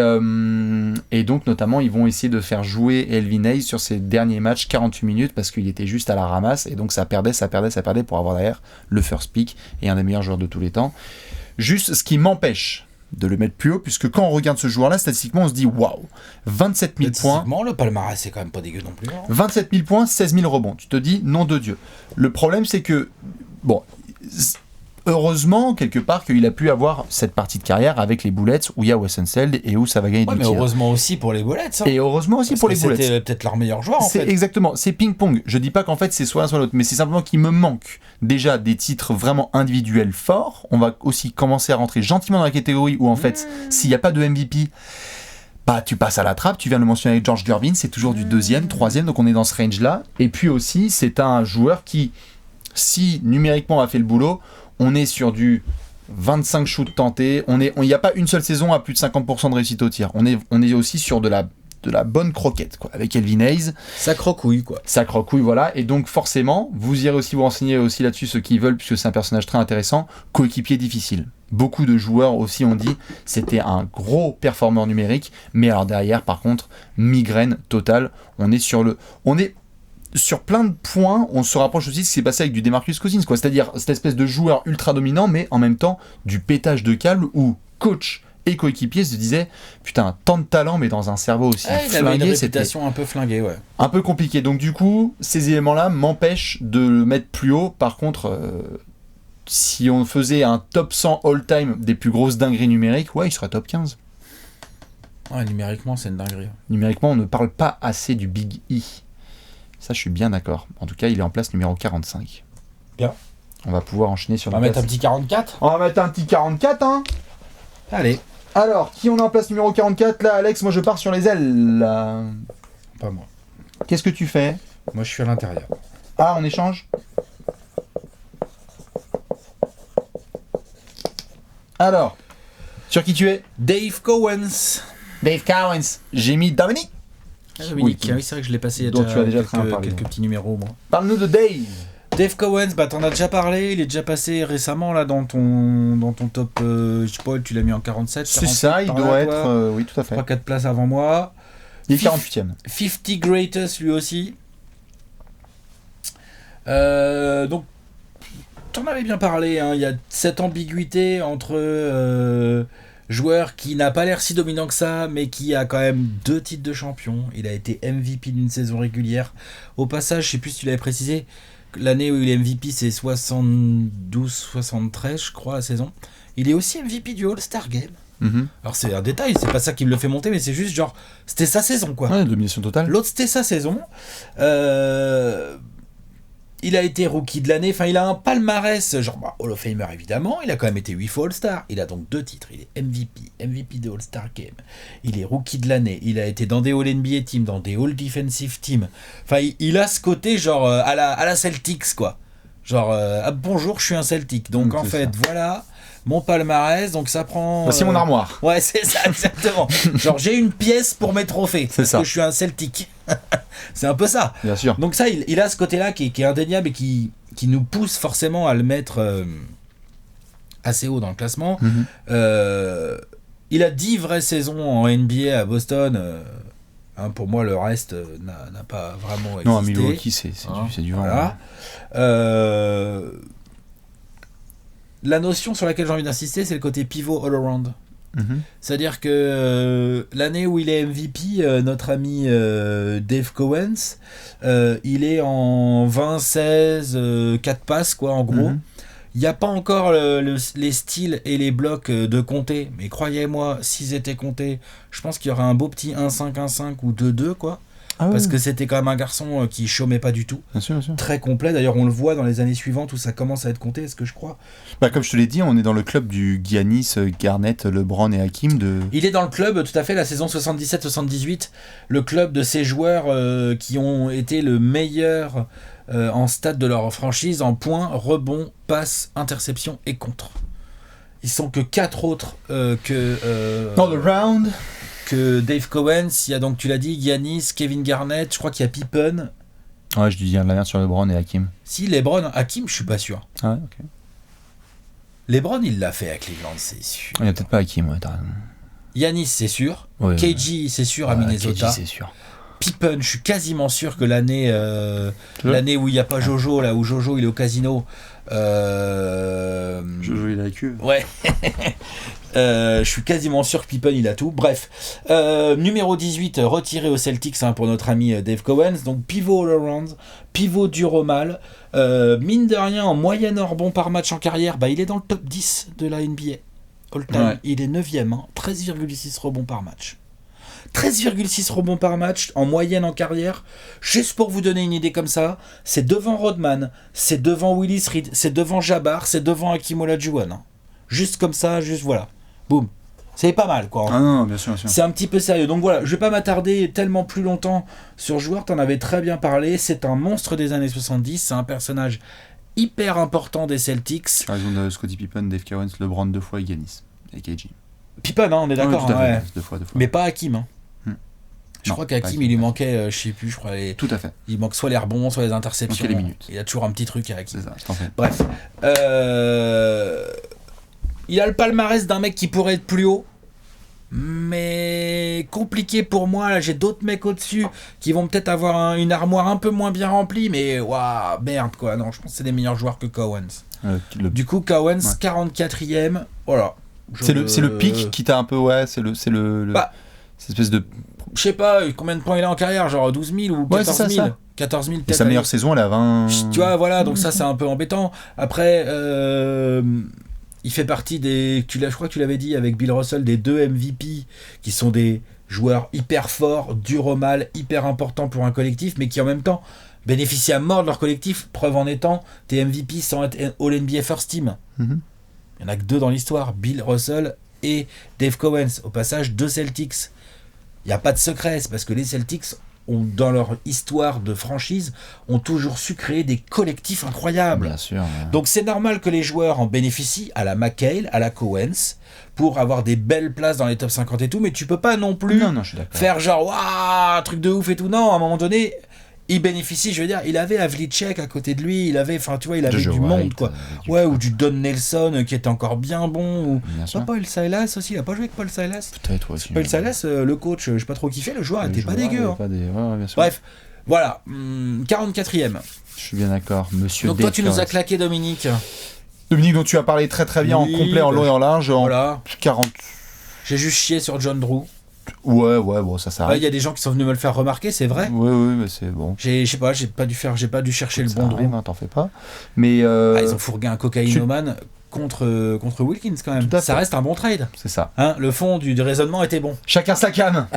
donc notamment ils vont essayer de faire jouer Elvin Hayes sur ses derniers matchs 48 minutes parce qu'il était juste à la ramasse et donc ça perdait pour avoir derrière le first pick et un des meilleurs joueurs de tous les temps. Juste ce qui m'empêche de le mettre plus haut, puisque quand on regarde ce joueur-là, statistiquement, on se dit waouh, 27 000 points. Le palmarès, c'est quand même pas dégueu non plus. Hein. 27 000 points, 16 000 rebonds. Tu te dis, nom de Dieu. Le problème, c'est que, bon, heureusement, quelque part, qu'il a pu avoir cette partie de carrière avec les Bullets, où il y a Wes Unseld et où ça va gagner du mais tir. heureusement aussi pour les Bullets. Hein. Et heureusement aussi Parce pour que les Bullets. C'était peut-être leur meilleur joueur, en fait. Exactement, c'est ping-pong. Je dis pas qu'en fait c'est soit l'un soit l'autre, mais c'est simplement qu'il me manque déjà des titres vraiment individuels forts. On va aussi commencer à rentrer gentiment dans la catégorie où en fait, s'il n'y a pas de MVP, bah tu passes à la trappe. Tu viens de le mentionner avec George Gervin, c'est toujours du 2e, 3e, donc on est dans ce range-là. Et puis aussi, c'est un joueur qui, si numériquement a fait le boulot, on est sur du 25 shoots tentés. Il n'y a pas une seule saison à plus de 50% de réussite au tir. On est aussi sur de la bonne croquette, quoi, avec Elvin Hayes. Ça crocouille, quoi. Ça crocouille, voilà. Et donc, forcément, vous irez aussi vous renseigner aussi là-dessus, ceux qui veulent, puisque c'est un personnage très intéressant. Coéquipier difficile. Beaucoup de joueurs aussi ont dit c'était un gros performeur numérique, mais alors derrière, par contre, migraine totale. On est sur plein de points, on se rapproche aussi de ce qui s'est passé avec du DeMarcus Cousins, quoi. C'est-à-dire cette espèce de joueur ultra dominant, mais en même temps du pétage de câble où coach et coéquipier se disaient putain, tant de talent, mais dans un cerveau aussi il avait une réputation un peu flinguée, ouais. Un peu compliqué. Donc du coup, ces éléments-là m'empêchent de le mettre plus haut. Par contre, si on faisait un top 100 all-time des plus grosses dingueries numériques, ouais, il serait top 15. Ouais, numériquement, c'est une dinguerie. Numériquement, on ne parle pas assez du Big E. Ça, je suis bien d'accord. En tout cas, il est en place numéro 45. Bien. On va pouvoir enchaîner sur On va mettre un petit 44. On va mettre un petit 44, hein. Allez. Alors, qui on est en place numéro 44 là, Alex? Moi, je pars sur les ailes. Là. Pas moi. Qu'est-ce que tu fais? Moi, je suis à l'intérieur. Ah, on échange? Alors, sur qui tu es? Dave Cowens. Dave Cowens. J'ai mis Dominique. Dominique, oui, c'est vrai que je l'ai passé il y a dont tu as déjà quelques petits numéros, moi. Parle-nous de Dave. Dave Cowens, bah t'en as déjà parlé, il est déjà passé récemment là dans ton top, je sais pas, tu l'as mis en 47. C'est ça, il doit être, oui tout à fait. 3-4 places avant moi. Il est 48ème. 50 Greatest lui aussi. Donc, t'en avais bien parlé, hein, il y a cette ambiguïté entre joueur qui n'a pas l'air si dominant que ça, mais qui a quand même 2 titres de champion. Il a été MVP d'une saison régulière. Au passage, je sais plus si tu l'avais précisé, l'année où il est MVP, c'est 72-73, je crois, la saison. Il est aussi MVP du All-Star Game. Mm-hmm. Alors c'est un détail, c'est pas ça qui me le fait monter, mais c'est juste genre, c'était sa saison, quoi. Ouais, domination totale. L'autre, c'était sa saison. Il a été rookie de l'année, enfin il a un palmarès, genre Hall of Famer évidemment, il a quand même été 8 fois All-Star, il a donc 2 titres, il est MVP de All-Star Game, il est rookie de l'année, il a été dans des All NBA Team, dans des All Defensive Team, enfin il a ce côté genre à la Celtics, quoi, genre bonjour je suis un Celtic, donc en fait ça. Voilà mon palmarès, donc ça prend... Voici mon armoire. Ouais, c'est ça, exactement. Genre, j'ai une pièce pour mes trophées, parce que je suis un Celtic. C'est un peu ça. Bien sûr. Donc ça, il a ce côté-là qui est indéniable et qui nous pousse forcément à le mettre assez haut dans le classement. Mm-hmm. Il a 10 vraies saisons en NBA à Boston. Pour moi, le reste n'a pas vraiment existé. Non, à Milwaukee, c'est du vent. Voilà. La notion sur laquelle j'ai envie d'insister, c'est le côté pivot all-around. Mm-hmm. C'est-à-dire que l'année où il est MVP, notre ami Dave Cowens, il est en 20-16, 4 passes, quoi, en gros. Mm-hmm. Il n'y a pas encore les styles et les blocs de compter, mais croyez-moi, s'ils étaient comptés, je pense qu'il y aurait un beau petit 1-5, 1-5 ou 2-2, quoi. Ah parce que c'était quand même un garçon qui chômait pas du tout. Bien sûr, bien sûr. Très complet. D'ailleurs, on le voit dans les années suivantes où ça commence à être compté, est-ce que je crois. Bah, comme je te l'ai dit, on est dans le club du Giannis, Garnett, LeBron et Hakim. Il est dans le club, tout à fait, la saison 77-78. Le club de ces joueurs qui ont été le meilleur en stade de leur franchise en points, rebonds, passes, interceptions et contre. Ils sont que 4 autres All around. Que Dave Cowens, il y a donc, tu l'as dit, Giannis, Kevin Garnett, je crois qu'il y a Pippen. Ouais, je dis de la merde sur LeBron et Hakim. Si, LeBron, Hakim, je suis pas sûr. Ah ouais, ok. LeBron, il l'a fait à Cleveland, c'est sûr. Il n'y a peut-être pas Hakim, ouais, t'as raison. Giannis, c'est sûr. Ouais, KG, c'est sûr, à Minnesota. KG, c'est sûr. Pippen, je suis quasiment sûr que l'année où il n'y a pas Jojo, là où Jojo il est au casino. Jojo il a la queue. Ouais. Je suis quasiment sûr que Pippen il a tout. Bref, numéro 18 retiré aux Celtics pour notre ami Dave Cowens. Donc pivot all-around, pivot dur au mal. Mine de rien, en moyenne rebond par match en carrière, il est dans le top 10 de la NBA all-time. Ouais. Il est 9ème, 13,6 rebonds par match. 13,6 rebonds par match en moyenne en carrière. Juste pour vous donner une idée comme ça, c'est devant Rodman, c'est devant Willis Reed, c'est devant Jabbar, c'est devant Hakeem Olajuwon. Juste comme ça, juste voilà. Boum. C'est pas mal, quoi. Ah non, bien sûr, bien sûr. C'est un petit peu sérieux. Donc voilà, je vais pas m'attarder tellement plus longtemps sur le joueur, t'en avais très bien parlé. C'est un monstre des années 70, c'est un personnage hyper important des Celtics. Tu as raison de Scottie Pippen, Dave Cowens, LeBron 2 fois et Giannis. Et KG. Pippen, on est d'accord. Ouais, deux fois. Mais pas Hakeem. Je crois qu'Hakeem, il lui manquait, je sais plus, je crois. Tout à fait. Il manque soit les rebonds, soit les interceptions. Il manquait les minutes. Il y a toujours un petit truc à Hakeem. C'est ça, je t'en fais. Bref. Il a le palmarès d'un mec qui pourrait être plus haut. Mais compliqué pour moi. Là, j'ai d'autres mecs au-dessus qui vont peut-être avoir une armoire un peu moins bien remplie. Mais waouh, merde quoi. Non, je pense que c'est des meilleurs joueurs que Cowens. Du coup, Cowens, ouais. 44ème. Voilà. C'est le pic qui t'a un peu. Ouais, c'est cette espèce de. Je sais pas combien de points il a en carrière, genre 12 000 ou 14 000. Ouais, 14 000 peut-être. Et sa meilleure saison, elle a 20. Tu vois, voilà, donc ça c'est un peu embêtant. Après, il fait partie des. Je crois que tu l'avais dit avec Bill Russell, des 2 MVP qui sont des joueurs hyper forts, durs au mal, hyper importants pour un collectif, mais qui en même temps bénéficient à mort de leur collectif. Preuve en étant, tes MVP sans être All-NBA First Team. Il y en a que 2 dans l'histoire, Bill Russell et Dave Cowens. Au passage, 2 Celtics. Il n'y a pas de secret, c'est parce que les Celtics, dans leur histoire de franchise, ont toujours su créer des collectifs incroyables. Bien sûr. Ouais. Donc c'est normal que les joueurs en bénéficient, à la McHale, à la Cowens, pour avoir des belles places dans les top 50 et tout, mais tu peux pas non plus faire genre, waouh, truc de ouf et tout. Non, à un moment donné, il bénéficie, je veux dire, il avait Havlicek à côté de lui, il avait du monde, quoi. Ou du Don Nelson qui était encore bien bon, ou Paul Silas aussi, il a pas joué avec Paul Silas. Peut-être aussi. Paul Silas, le coach, je sais pas trop kiffé, le joueur était pas dégueu. Bref, voilà, 44ème. Je suis bien d'accord, monsieur. Donc toi, tu nous as claqué, Dominique. Dominique, dont tu as parlé très très bien, en complet, en long et en large, en 40. J'ai juste chié sur John Drew. Ouais, bon, ça s'arrête. Il y a des gens qui sont venus me le faire remarquer, c'est vrai. Oui, mais c'est bon. J'ai pas dû chercher le bon Drew. T'en fais pas. Mais ils ont fourgué un cocaïnomane contre Wilkins quand même. Ça reste un bon trade. C'est ça. Le fond du raisonnement était bon. Chacun sa cam.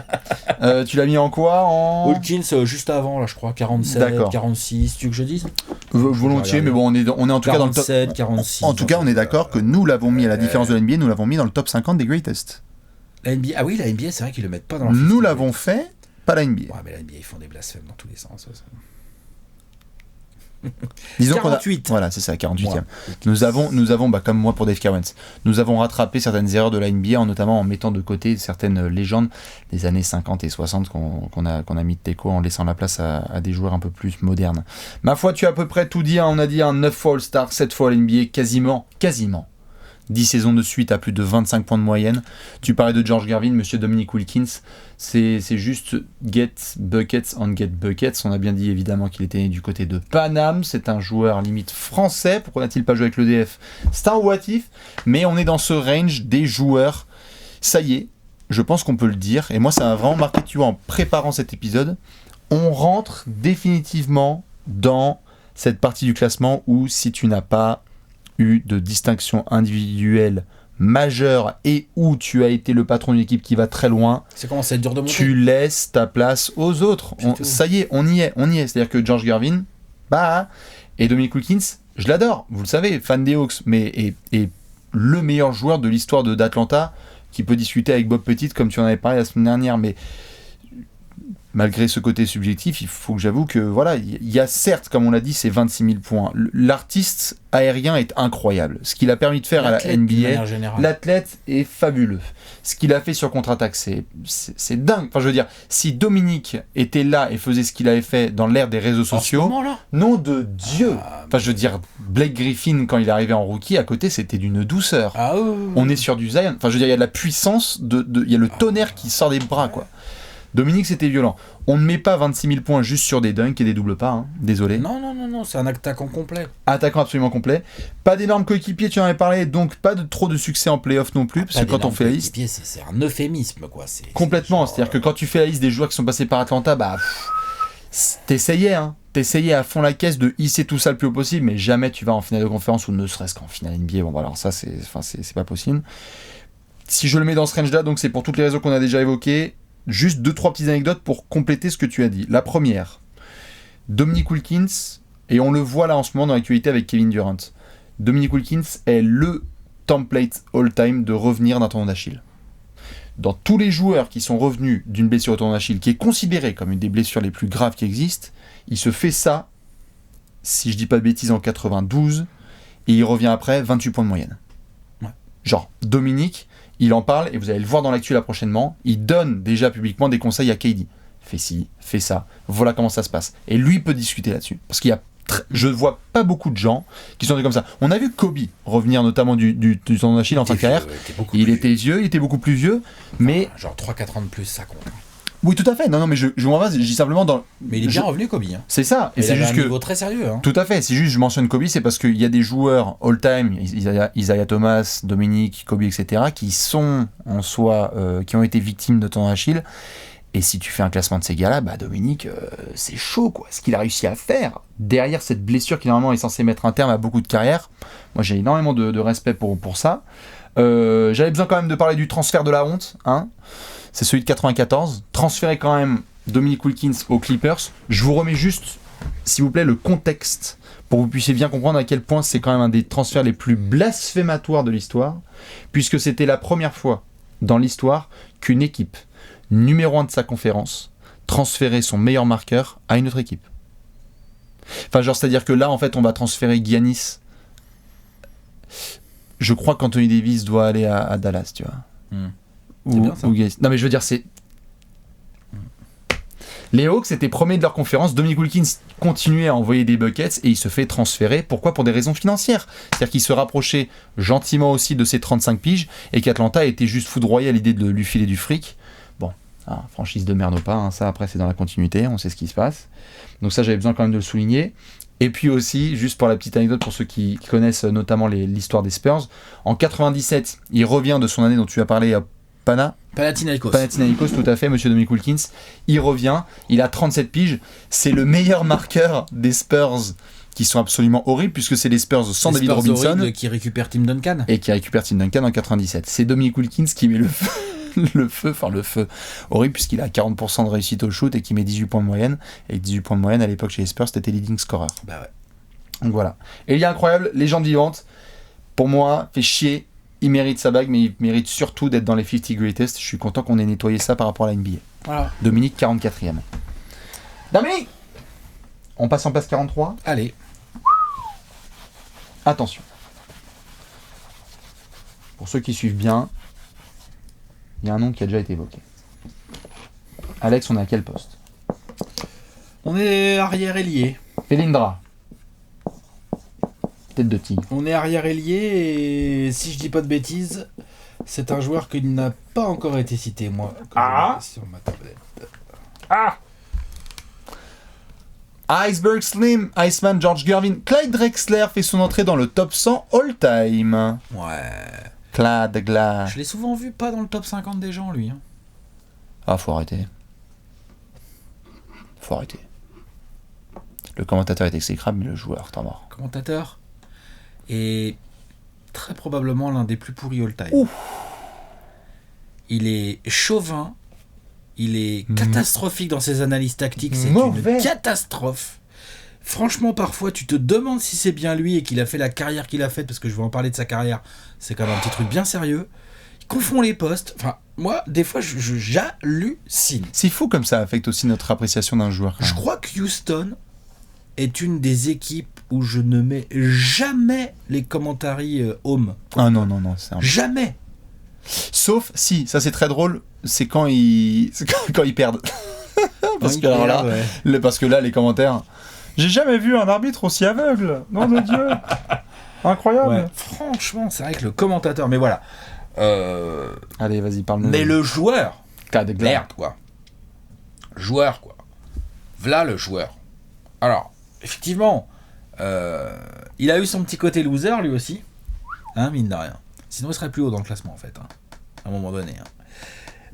Tu l'as mis en quoi Wilkins juste avant, là, je crois, 47, d'accord. 46. Tu veux que je dise volontiers, mais bon, on est en tout 47, cas dans le top. 46. En tout cas, on est d'accord que nous l'avons mis à la différence de la NBA, nous l'avons mis dans le top 50 des greatest. La NBA, ah oui, la NBA, c'est vrai qu'ils le mettent pas dans le Nous l'avons fait, pas la NBA. Ouais, mais la NBA, ils font des blasphèmes dans tous les sens. Disons 48. Voilà, c'est ça, 48e. Nous avons comme moi pour Dave Cowens, nous avons rattrapé certaines erreurs de la NBA, notamment en mettant de côté certaines légendes des années 50 et 60 qu'on a mis de teco en laissant la place à des joueurs un peu plus modernes. Ma foi, tu as à peu près tout dit, on a dit 9 fois All-Star, 7 fois l'NBA, quasiment. 10 saisons de suite à plus de 25 points de moyenne. Tu parlais de George Gervin, monsieur Dominique Wilkins. C'est juste get buckets on get buckets. On a bien dit évidemment qu'il était né du côté de Paname. C'est un joueur limite français. Pourquoi n'a-t-il pas joué avec l'EDF ? C'est un what if. Mais on est dans ce range des joueurs. Ça y est, je pense qu'on peut le dire. Et moi, ça m'a vraiment marqué, tu vois, en préparant cet épisode. On rentre définitivement dans cette partie du classement où si tu n'as pas eu de distinction individuelle majeure et où tu as été le patron d'une équipe qui va très loin, c'est commencé à être dur de monter. Tu laisses ta place aux autres. Ça y est, on y est. C'est-à-dire que George Gervin, et Dominique Wilkins, je l'adore, vous le savez, fan des Hawks, mais est le meilleur joueur de l'histoire d'Atlanta, qui peut discuter avec Bob Pettit, comme tu en avais parlé la semaine dernière, mais malgré ce côté subjectif, il faut que j'avoue que voilà, il y a certes, comme on l'a dit, ces 26 000 points. L'artiste aérien est incroyable. Ce qu'il a permis de faire à la NBA, l'athlète est fabuleux. Ce qu'il a fait sur contre-attaque, c'est dingue. Enfin, je veux dire, si Dominique était là et faisait ce qu'il avait fait dans l'ère des réseaux sociaux, nom de Dieu. Enfin, je veux dire, Blake Griffin, quand il est arrivé en rookie, à côté, c'était d'une douceur. On est sur du Zion. Enfin, je veux dire, il y a de la puissance, il y a le tonnerre qui sort des bras, quoi. Dominique, c'était violent. On ne met pas 26 000 points juste sur des dunks et des doubles pas, hein. Désolé. Non, c'est un attaquant complet. Attaquant absolument complet. Pas d'énormes coéquipiers, tu en avais parlé, donc pas de trop de succès en playoff non plus, parce que quand on fait la liste... C'est un euphémisme, quoi. Complètement, c'est-à-dire que quand tu fais la liste des joueurs qui sont passés par Atlanta, t'essayais à fond la caisse de hisser tout ça le plus haut possible, mais jamais tu vas en finale de conférence ou ne serait-ce qu'en finale NBA. Bon, voilà, alors ça, c'est pas possible. Si je le mets dans ce range-là, donc c'est pour toutes les raisons qu'on a déjà évoquées. Juste 2-3 petites anecdotes pour compléter ce que tu as dit. La première, Dominique Wilkins, et on le voit là en ce moment dans l'actualité avec Kevin Durant. Dominique Wilkins est le template all-time de revenir d'un tendon d'Achille. Dans tous les joueurs qui sont revenus d'une blessure au tendon d'Achille, qui est considérée comme une des blessures les plus graves qui existent, il se fait ça, si je dis pas de bêtises, en 92, et il revient après 28 points de moyenne. Ouais. Genre, Dominique, il en parle, et vous allez le voir dans l'actu là prochainement, il donne déjà publiquement des conseils à KD. Fais ci, fais ça, voilà comment ça se passe. Et lui peut discuter là-dessus. Parce qu'il y a je ne vois pas beaucoup de gens qui sont comme ça. On a vu Kobe revenir notamment du tendon d'Achille en fin de carrière. Il était vieux, il était beaucoup plus vieux, mais... Genre 3-4 ans de plus, ça compte. Oui, tout à fait. Non, mais je m'en vais, je dis simplement dans... Mais il est bien revenu, Kobe. Hein. C'est ça. Et c'est juste un niveau très sérieux. Hein. Tout à fait. C'est juste, je mentionne Kobe, c'est parce qu'il y a des joueurs all-time, Isaiah Thomas, Dominique, Kobe, etc., qui sont en soi, qui ont été victimes de tendon d'Achille. Et si tu fais un classement de ces gars-là, Dominique, c'est chaud, quoi. Ce qu'il a réussi à faire derrière cette blessure qui normalement est censée mettre un terme à beaucoup de carrières. Moi, j'ai énormément de respect pour ça. J'avais besoin quand même de parler du transfert de la honte, hein. C'est celui de 94. Transférer quand même Dominique Wilkins aux Clippers. Je vous remets juste, s'il vous plaît, le contexte pour que vous puissiez bien comprendre à quel point c'est quand même un des transferts les plus blasphématoires de l'histoire, puisque c'était la première fois dans l'histoire qu'une équipe numéro 1 de sa conférence transférait son meilleur marqueur à une autre équipe. Enfin, genre, c'est-à-dire que là, en fait, on va transférer Giannis. Je crois qu'Anthony Davis doit aller à Dallas, tu vois. C'est bien ça. Non, mais je veux dire, c'est... Les Hawks étaient premiers de leur conférence. Dominique Wilkins continuait à envoyer des buckets et il se fait transférer. Pourquoi ? Pour des raisons financières. C'est-à-dire qu'il se rapprochait gentiment aussi de ses 35 piges et qu'Atlanta était juste foudroyé à l'idée de lui filer du fric. Bon, franchise de merde ou pas, hein, ça après c'est dans la continuité, on sait ce qui se passe. Donc ça, j'avais besoin quand même de le souligner. Et puis aussi, juste pour la petite anecdote, pour ceux qui connaissent notamment l'histoire des Spurs, en 97, il revient de son année dont tu as parlé à Panathinaikos, tout à fait, monsieur Dominique Wilkins. Il revient, il a 37 piges, c'est le meilleur marqueur des Spurs, qui sont absolument horribles, puisque c'est les Spurs sans David Robinson. Qui récupère Tim Duncan. Et qui récupère Tim Duncan en 97. C'est Dominique Wilkins qui met le feu, horrible, puisqu'il a 40% de réussite au shoot et qui met 18 points de moyenne. Et 18 points de moyenne, à l'époque chez les Spurs, c'était leading scorer. Bah ouais. Donc voilà. Et il est incroyable, légende vivante. Pour moi, fait chier. Il mérite sa bague, mais il mérite surtout d'être dans les 50 greatest. Je suis content qu'on ait nettoyé ça par rapport à la NBA. Voilà. Dominique, 44e. Dominique, on passe en place 43. Allez. Attention. Pour ceux qui suivent bien, il y a un nom qui a déjà été évoqué. Alex, on est à quel poste ? On est arrière-ailier. Pelindra. Tête de tigre. On est arrière-ailier et si je dis pas de bêtises, c'est un joueur qui n'a pas encore été cité, moi. Sur ma tablette. Iceberg Slim, Iceman, George Gervin. Clyde Drexler fait son entrée dans le top 100 all-time. Ouais. Clyde Glass. Je l'ai souvent vu pas dans le top 50 des gens, lui. Hein. Ah, faut arrêter. Le commentateur est exécrable, mais le joueur, t'en mort. Commentateur est très probablement l'un des plus pourris all-time. Ouf. Il est chauvin, il est catastrophique dans ses analyses tactiques, c'est mauvais. Une catastrophe. Franchement, parfois, tu te demandes si c'est bien lui et qu'il a fait la carrière qu'il a faite, parce que je vais en parler de sa carrière, c'est quand même un petit truc bien sérieux. Il confond les postes. Enfin, moi, des fois, j'hallucine. C'est fou comme ça affecte aussi notre appréciation d'un joueur. Je crois que Houston est une des équipes où je ne mets jamais les commentaries home. Ah non, c'est un... Jamais. Sauf si, ça c'est très drôle, c'est quand ils perdent. Parce que là, les commentaires... J'ai jamais vu un arbitre aussi aveugle. Nom de Dieu. Incroyable. Ouais. Franchement, c'est vrai que le commentateur... Mais voilà. Allez, vas-y, parle-nous. Mais le joueur... Merde, quoi. joueur, quoi. V'là le joueur. Alors, effectivement, il a eu son petit côté loser, lui aussi. Hein, mine de rien. Sinon, il serait plus haut dans le classement, en fait. Hein, à un moment donné. Hein.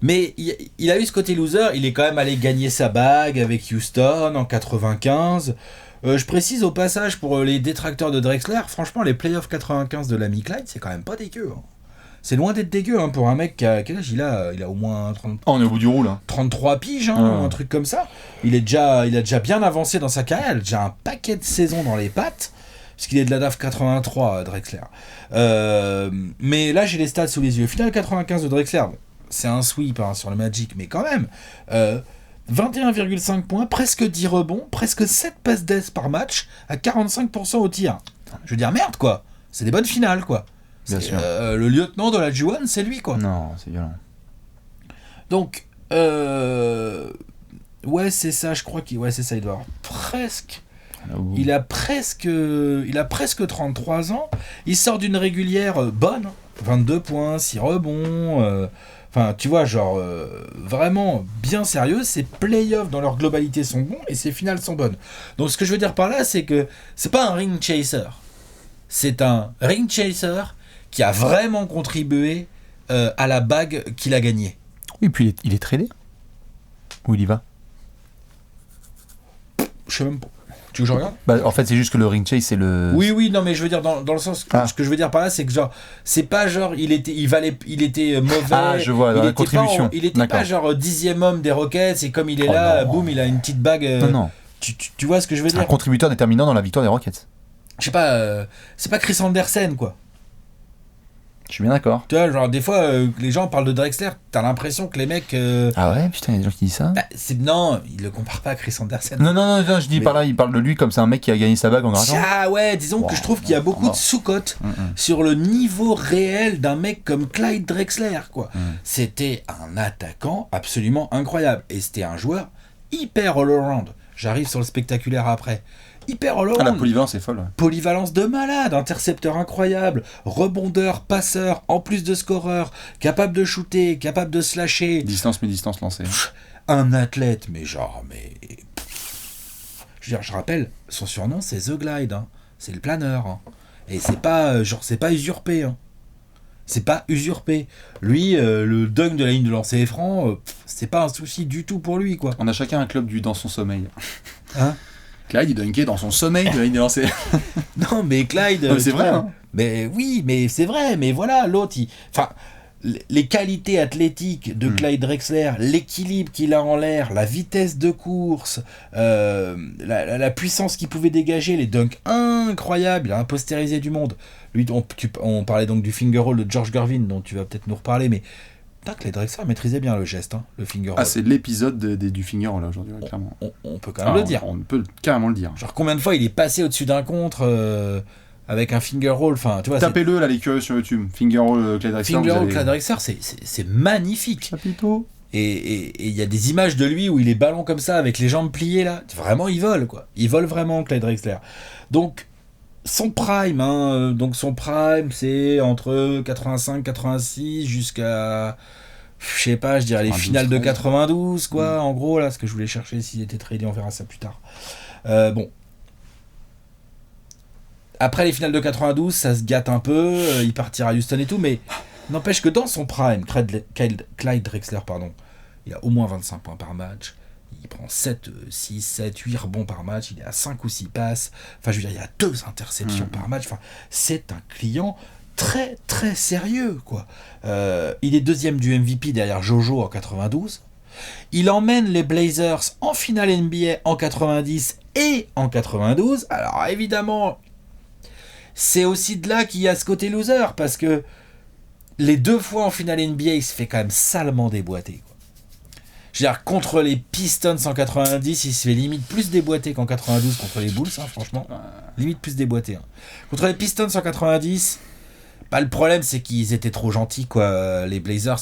Mais il a eu ce côté loser. Il est quand même allé gagner sa bague avec Houston en 95. Je précise au passage, pour les détracteurs de Drexler, franchement, les playoffs 95 de l'ami Clyde, c'est quand même pas dégueu. Hein. C'est loin d'être dégueu hein, pour un mec qui a... Quel âge il a au moins 30... on est au bout du roule. Hein. 33 piges, hein, un truc comme ça. Il a déjà bien avancé dans sa carrière. Il a déjà un paquet de saisons dans les pattes. Parce qu'il est de la DAF 83, Drexler. Mais là, j'ai les stats sous les yeux. Finale 95 de Drexler, bon, c'est un sweep hein, sur le Magic, mais quand même. 21,5 points, presque 10 rebonds, presque 7 passes d'aise par match, à 45% au tir. Je veux dire, merde, quoi. C'est des bonnes finales, quoi. Bien sûr. Le lieutenant de la Juan, c'est lui, quoi. Non, c'est violent. Donc, ouais, c'est ça, je crois qu'il... Ouais, c'est ça, il doit avoir presque... Il a presque 33 ans. Il sort d'une régulière bonne. 22 points, 6 rebonds... Enfin, tu vois, genre, vraiment bien sérieux, ses playoffs dans leur globalité sont bons et ses finales sont bonnes. Donc, ce que je veux dire par là, c'est que c'est pas un ring chaser. C'est un ring chaser qui a vraiment contribué à la bague qu'il a gagnée. Oui, puis il est tradé. Où il y va? Je sais même pas. Tu veux que je regarde? Bah, en fait, c'est juste que le ring chase, c'est le... Oui, non, mais je veux dire, dans le sens... Ce que je veux dire par là, c'est que, genre, c'est pas genre, il était mauvais... Ah, je vois, dans la contribution. Il était pas, genre, 10e homme des Rockets, et comme il est là, boum, il a une petite bague... Non. Tu vois ce que je veux dire? Un contributeur déterminant dans la victoire des Rockets. Je sais pas, c'est pas Chris Andersen, quoi. Je suis bien d'accord. Tu vois, genre, des fois, les gens parlent de Drexler, t'as l'impression que les mecs... Ah ouais, putain, il y a des gens qui disent ça. Bah, non, ils le comparent pas à Chris Andersen. Non, je dis par là, il parle de lui comme c'est un mec qui a gagné sa bague en argent. Ah ouais, disons que je trouve qu'il y a beaucoup de sous-cotes sur le niveau réel d'un mec comme Clyde Drexler, quoi. C'était un attaquant absolument incroyable. Et c'était un joueur hyper all-around. J'arrive sur le spectaculaire après. Hyper all-around. Ah, la polyvalence est folle. Ouais. Polyvalence de malade, intercepteur incroyable, rebondeur, passeur, en plus de scoreur, capable de shooter, capable de slasher. Distance lancée. Un athlète, mais genre, je veux dire, je rappelle, son surnom c'est The Glide, hein. C'est le planeur. Hein. Et c'est pas, c'est pas usurpé. Hein. C'est pas usurpé. Lui, le dunk de la ligne de lancer franc, c'est pas un souci du tout pour lui, quoi. On a chacun un club dans son sommeil. Hein? Clyde, il dunkait dans son sommeil de la ligne de lancer. Non, mais Clyde... Non, mais c'est vrai, hein. Mais oui, mais c'est vrai, mais voilà, l'autre, Enfin, les qualités athlétiques de Clyde Drexler, l'équilibre qu'il a en l'air, la vitesse de course, la puissance qu'il pouvait dégager, les dunks incroyables, il a impostérisé du monde. Lui, on parlait donc du finger roll de George Gervin, dont tu vas peut-être nous reparler, mais... Clyde Drexler maîtrisait bien le geste, hein, le finger roll. Ah, c'est l'épisode du finger roll aujourd'hui, clairement. On peut quand même le dire. On peut carrément le dire. Genre combien de fois il est passé au-dessus d'un contre avec un finger roll, enfin tu vois. Tapez-le là les curieux sur YouTube. Finger roll Clyde Drexler. Finger roll Clyde Drexler, c'est magnifique. Chapiteau. Et il y a des images de lui où il est ballon comme ça avec les jambes pliées là. Vraiment il vole quoi. Il vole vraiment Clyde Drexler. Donc son prime, c'est entre 85-86 jusqu'à, je sais pas, je dirais les finales de 92, quoi, en gros, là, ce que je voulais chercher, s'il était tradé, on verra ça plus tard. Bon. Après les finales de 92, ça se gâte un peu, il partira à Houston et tout, mais n'empêche que dans son prime, Clyde Drexler, il a au moins 25 points par match. Il prend 7, 6, 7, 8 rebonds par match, il est à 5 ou 6 passes. Enfin, je veux dire, il y a 2 interceptions par match. Enfin, c'est un client très, très sérieux, quoi. Il est deuxième du MVP derrière Jojo en 92. Il emmène les Blazers en finale NBA en 90 et en 92. Alors, évidemment, c'est aussi de là qu'il y a ce côté loser, parce que les 2 fois en finale NBA, il se fait quand même salement déboîter, quoi. Je veux dire, contre les Pistons en 90, il se fait limite plus déboîter qu'en 92 contre les Bulls, hein, franchement. Limite plus déboîter. Hein. Contre les Pistons en 90, le problème c'est qu'ils étaient trop gentils, quoi. Les Blazers,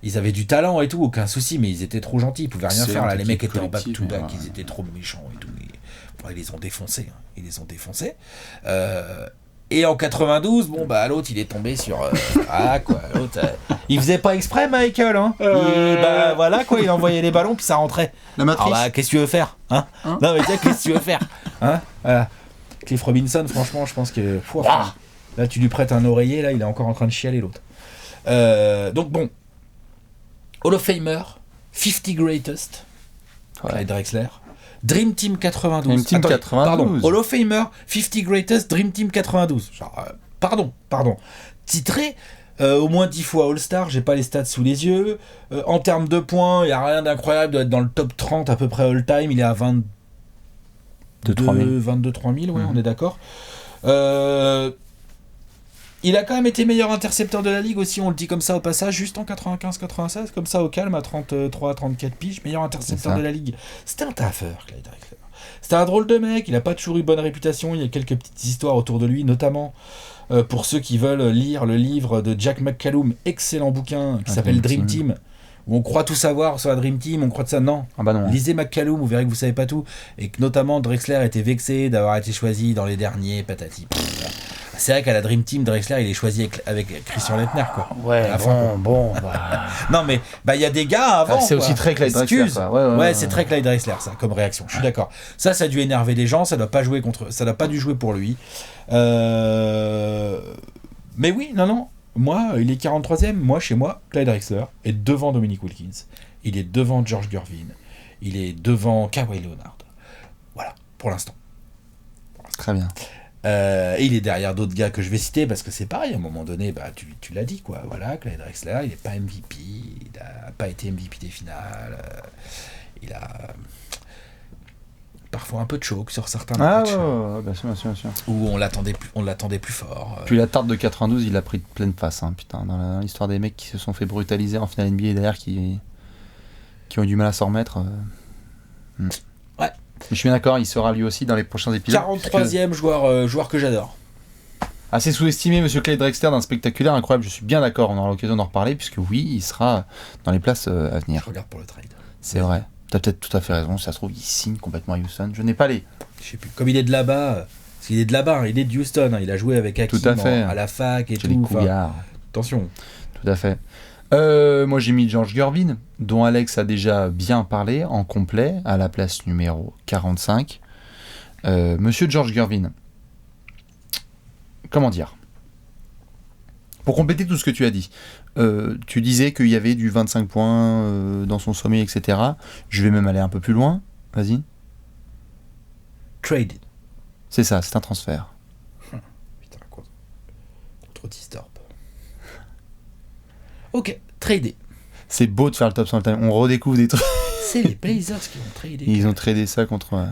ils avaient du talent et tout, aucun souci, mais ils étaient trop gentils, ils pouvaient rien faire. Là, les mecs étaient en back-to-back, ils étaient trop méchants et tout. Ils les ont défoncés. Hein. Ils les ont défoncés. Et en 92, l'autre il est tombé sur l'autre il faisait pas exprès, Michael, hein. Il envoyait les ballons puis ça rentrait. La matrice. Alors qu'est-ce que tu veux faire, hein Non mais tiens, qu'est-ce que tu veux faire, hein voilà. Cliff Robinson, franchement, je pense que là tu lui prêtes un oreiller, là il est encore en train de chialer l'autre. Donc bon, Hall of Famer, 50 Greatest, Clyde Drexler. Dream Team 92. Dream Team 92. Pardon, Hall of Famer, 50 Greatest, Dream Team 92. Pardon. Titré au moins 10 fois All-Star, j'ai pas les stats sous les yeux. En termes de points, il n'y a rien d'incroyable, il doit être dans le top 30 à peu près all-time, il est à 22-3 000, on est d'accord. Il a quand même été meilleur intercepteur de la ligue aussi, on le dit comme ça au passage, juste en 95-96, comme ça au calme, à 33-34 piges, meilleur intercepteur de la ligue. C'était un taffeur, Clyde Drexler. C'était un drôle de mec, il a pas toujours eu bonne réputation, il y a quelques petites histoires autour de lui, notamment pour ceux qui veulent lire le livre de Jack McCallum, excellent bouquin qui s'appelle Dream Team, où on croit tout savoir sur la Dream Team, on croit de ça, non. Lisez McCallum, vous verrez que vous savez pas tout, et que notamment Drexler était vexé d'avoir été choisi dans les derniers, patati. C'est vrai qu'à la Dream Team, Drexler il est choisi avec Christian Laettner, quoi. Ouais, non mais il y a des gars avant. C'est aussi très Clyde Drexler. Ouais, c'est très Clyde Drexler ça, comme réaction. Je suis d'accord. Ça a dû énerver les gens, ça doit pas dû jouer pour lui. Mais oui, non. Moi, il est 43e. Moi, chez moi, Clyde Drexler est devant Dominique Wilkins. Il est devant George Gervin. Il est devant Kawhi Leonard. Voilà, pour l'instant. Très bien. Et il est derrière d'autres gars que je vais citer parce que c'est pareil, à un moment donné, tu l'as dit, quoi. Voilà, Clyde Drexler, il n'est pas MVP, il n'a pas été MVP des finales, il a parfois un peu de choke sur certains matchs. Bien sûr. Où on l'attendait plus fort. Puis la tarte de 92, il l'a pris de pleine face, hein, putain, dans l'histoire des mecs qui se sont fait brutaliser en finale NBA derrière, qui ont eu du mal à s'en remettre. Ouais. Je suis bien d'accord, il sera lui aussi dans les prochains épisodes. 43e joueur que j'adore. Assez sous-estimé, monsieur Clyde Drexler, d'un spectaculaire incroyable. Je suis bien d'accord, on aura l'occasion d'en reparler, puisque oui, il sera dans les places à venir. Je regarde pour le trade. C'est vrai. T'as peut-être tout à fait raison, si ça se trouve, il signe complètement à Houston. Je n'ai pas les. Je sais plus. Comme il est de là-bas, parce qu'il est de là-bas, il est de Houston, hein, il a joué avec Hakim à la fac et tout. Les couillards. Attention. Tout à fait. Moi j'ai mis George Gervin, dont Alex a déjà bien parlé, en complet, à la place numéro 45. Monsieur George Gervin, comment dire ? Pour compléter tout ce que tu as dit, tu disais qu'il y avait du 25 points dans son sommet, etc. Je vais même aller un peu plus loin. Vas-y. Traded. C'est ça, c'est un transfert. Putain, contre T-Storp. Ok, tradé. C'est beau de faire le top 100 time. On redécouvre des trucs. C'est les Blazers qui ont tradé. Ils ont tradé ça contre.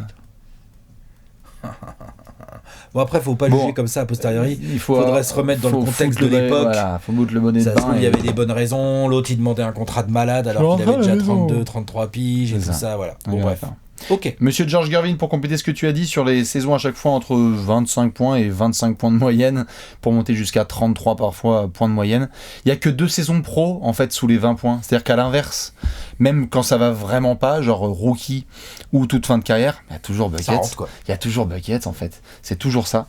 Bon, après, faut pas juger comme ça a posteriori. Il faudrait se remettre dans le contexte de l'époque. Voilà, faut foutre le bonnet de bain. Il y avait des bonnes raisons. L'autre, il demandait un contrat de malade alors qu'il avait déjà 32, 33 piges et tout ça. Voilà. Bon, bref. Ok. Monsieur George Gervin, pour compléter ce que tu as dit sur les saisons à chaque fois entre 25 points et 25 points de moyenne, pour monter jusqu'à 33 parfois points de moyenne, il n'y a que 2 saisons pro en fait sous les 20 points. C'est-à-dire qu'à l'inverse, même quand ça va vraiment pas, genre rookie ou toute fin de carrière, il y a toujours buckets. Il y a toujours buckets en fait. C'est toujours ça.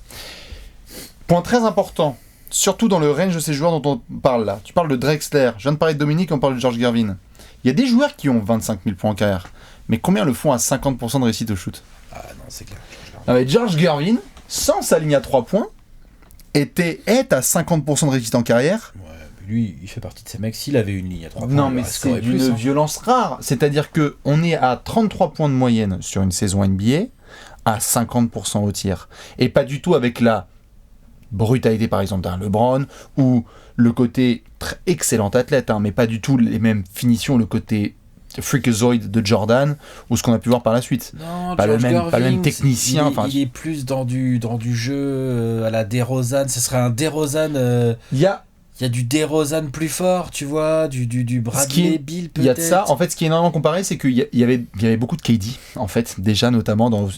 Point très important, surtout dans le range de ces joueurs dont on parle là. Tu parles de Drexler, je viens de parler de Dominique, on parle de George Gervin. Il y a des joueurs qui ont 25 000 points en carrière. Mais combien le font à 50% de réussite au shoot ? Ah non, c'est clair. George Gervin, sans sa ligne à 3 points, est à 50% de réussite en carrière. Ouais, mais lui, il fait partie de ces mecs. S'il avait une ligne à 3 points, non, mais c'est d'une violence rare. C'est-à-dire qu'on est à 33 points de moyenne sur une saison NBA, à 50% au tir. Et pas du tout avec la brutalité, par exemple, d'un LeBron, ou le côté excellent athlète, mais pas du tout les mêmes finitions, le côté freakazoid de Jordan ou ce qu'on a pu voir par la suite. Non, pas le même technicien. Il est plus dans du jeu à la DeRozan. Ce serait un DeRozan. Il y a du DeRozan plus fort, tu vois, du Bradley Beal peut-être. Il y a de ça. En fait, ce qui est énormément comparé, c'est qu'il y avait beaucoup de KD, en fait, déjà notamment dans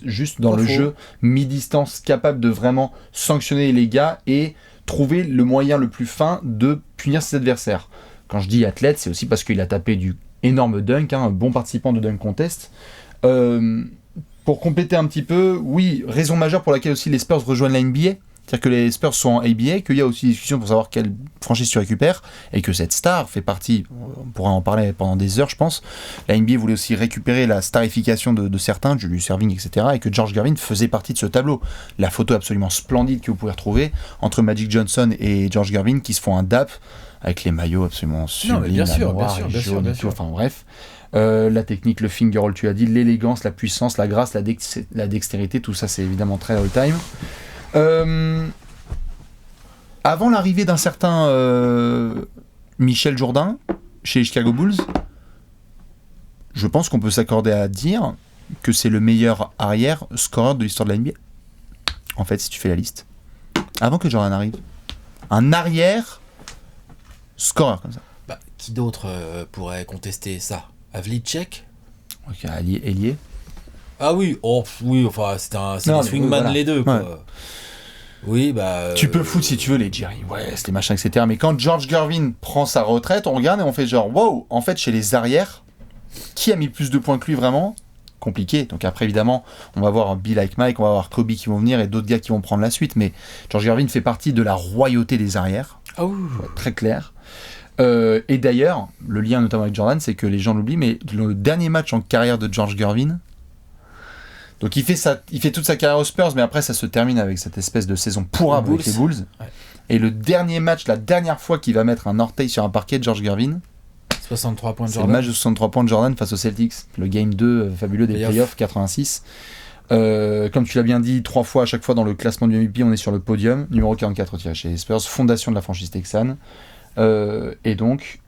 le jeu mi-distance, capable de vraiment sanctionner les gars et trouver le moyen le plus fin de punir ses adversaires. Quand je dis athlète, c'est aussi parce qu'il a tapé du énorme dunk, un bon participant de dunk contest. Pour compléter un petit peu, oui, raison majeure pour laquelle aussi les Spurs rejoignent la NBA, C'est-à-dire que les Spurs sont en ABA, qu'il y a aussi des discussions pour savoir quelle franchise tu récupères, et que cette star fait partie, on pourrait en parler pendant des heures je pense, la NBA voulait aussi récupérer la starification de certains, Julius Erving, etc., et que George Gervin faisait partie de ce tableau. La photo absolument splendide que vous pouvez retrouver entre Magic Johnson et George Gervin qui se font un dap, avec les maillots absolument sublimes, bien sûr, noir bien et sûr, jaune bien et tout, sûr. enfin bref. La technique, le finger roll, tu as dit, l'élégance, la puissance, la grâce, la dextérité, tout ça c'est évidemment très all-time. Avant l'arrivée d'un certain Michel Jourdain chez les Chicago Bulls, je pense qu'on peut s'accorder à dire que c'est le meilleur arrière scoreur de l'histoire de la NBA. En fait, si tu fais la liste. Avant que Jordan arrive. Un arrière scoreur comme ça. Bah, qui d'autre pourrait contester ça? Havlicek? Ok, ailier. Ah oui, oui, enfin c'est Non, des swingman voilà. les deux, quoi. Ouais. Oui, bah. Tu peux foutre si tu veux les Jerry West, les machins, etc. Mais quand George Gervin prend sa retraite, on regarde et on fait genre wow, en fait chez les arrières, qui a mis plus de points que lui vraiment? Compliqué. Donc après évidemment, on va voir Be Like Mike, on va voir Kobe qui vont venir et d'autres gars qui vont prendre la suite. Mais George Gervin fait partie de la royauté des arrières. Ah oui. Très clair. Et d'ailleurs, le lien notamment avec Jordan, c'est que les gens l'oublient, mais le dernier match en carrière de George Gervin, donc il fait toute sa carrière aux Spurs, mais après ça se termine avec cette espèce de saison pourrable avec les Bulls. Ouais. Et le dernier match, la dernière fois qu'il va mettre un orteil sur un parquet de George Gervin, 63 points de c'est le Jordan. match de 63 points de Jordan face aux Celtics, le game 2 fabuleux des playoffs 86. Comme tu l'as bien dit, 3 fois à chaque fois dans le classement du MVP, on est sur le podium, numéro 44 retiré chez les Spurs, fondation de la franchise texane. Et donc,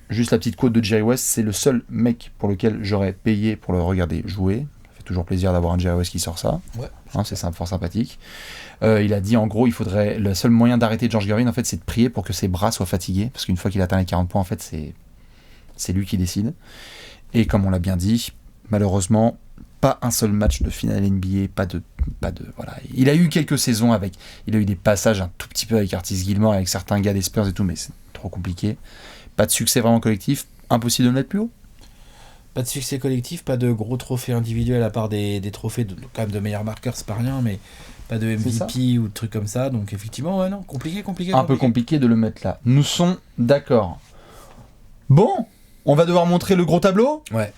juste la petite quote de Jerry West, c'est le seul mec pour lequel j'aurais payé pour le regarder jouer. Ça fait toujours plaisir d'avoir un Jerry West qui sort ça. Ouais. C'est fort sympathique. Il a dit en gros, le seul moyen d'arrêter George Gervin, en fait, c'est de prier pour que ses bras soient fatigués, parce qu'une fois qu'il atteint les 40 points, en fait, c'est lui qui décide. Et comme on l'a bien dit, malheureusement, pas un seul match de finale NBA, pas de voilà. Il a eu quelques saisons il a eu des passages un tout petit peu avec Artis Gilmore, avec certains gars des Spurs et tout, mais c'est trop compliqué. Pas de succès vraiment collectif, impossible de le mettre plus haut. Pas de succès collectif, pas de gros trophées individuels à part des trophées quand même de meilleurs marqueurs, c'est pas rien, mais pas de MVP ou de trucs comme ça, donc effectivement, ouais, non, compliqué. Un peu compliqué de le mettre là. Nous sommes d'accord. Bon, on va devoir montrer le gros tableau. Ouais.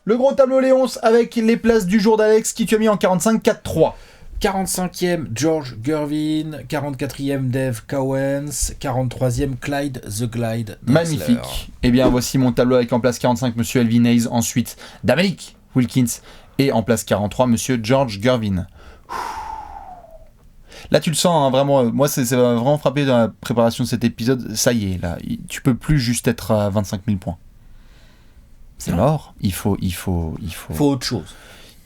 Le gros tableau Léonce avec les places du jour d'Alex qui tu as mis en 45-4-3. 45e George Gervin, 44e Dave Cowens, 43e Clyde The Glide Drexler. Magnifique. Eh bien, voici mon tableau avec en place 45, monsieur Elvin Hayes. Ensuite, Dominique Wilkins. Et en place 43, monsieur George Gervin. Là, tu le sens, hein, vraiment. Moi, ça m'a vraiment frappé dans la préparation de cet épisode. Ça y est, là. Tu peux plus juste être à 25 000 points. C'est mort. Il faut autre chose.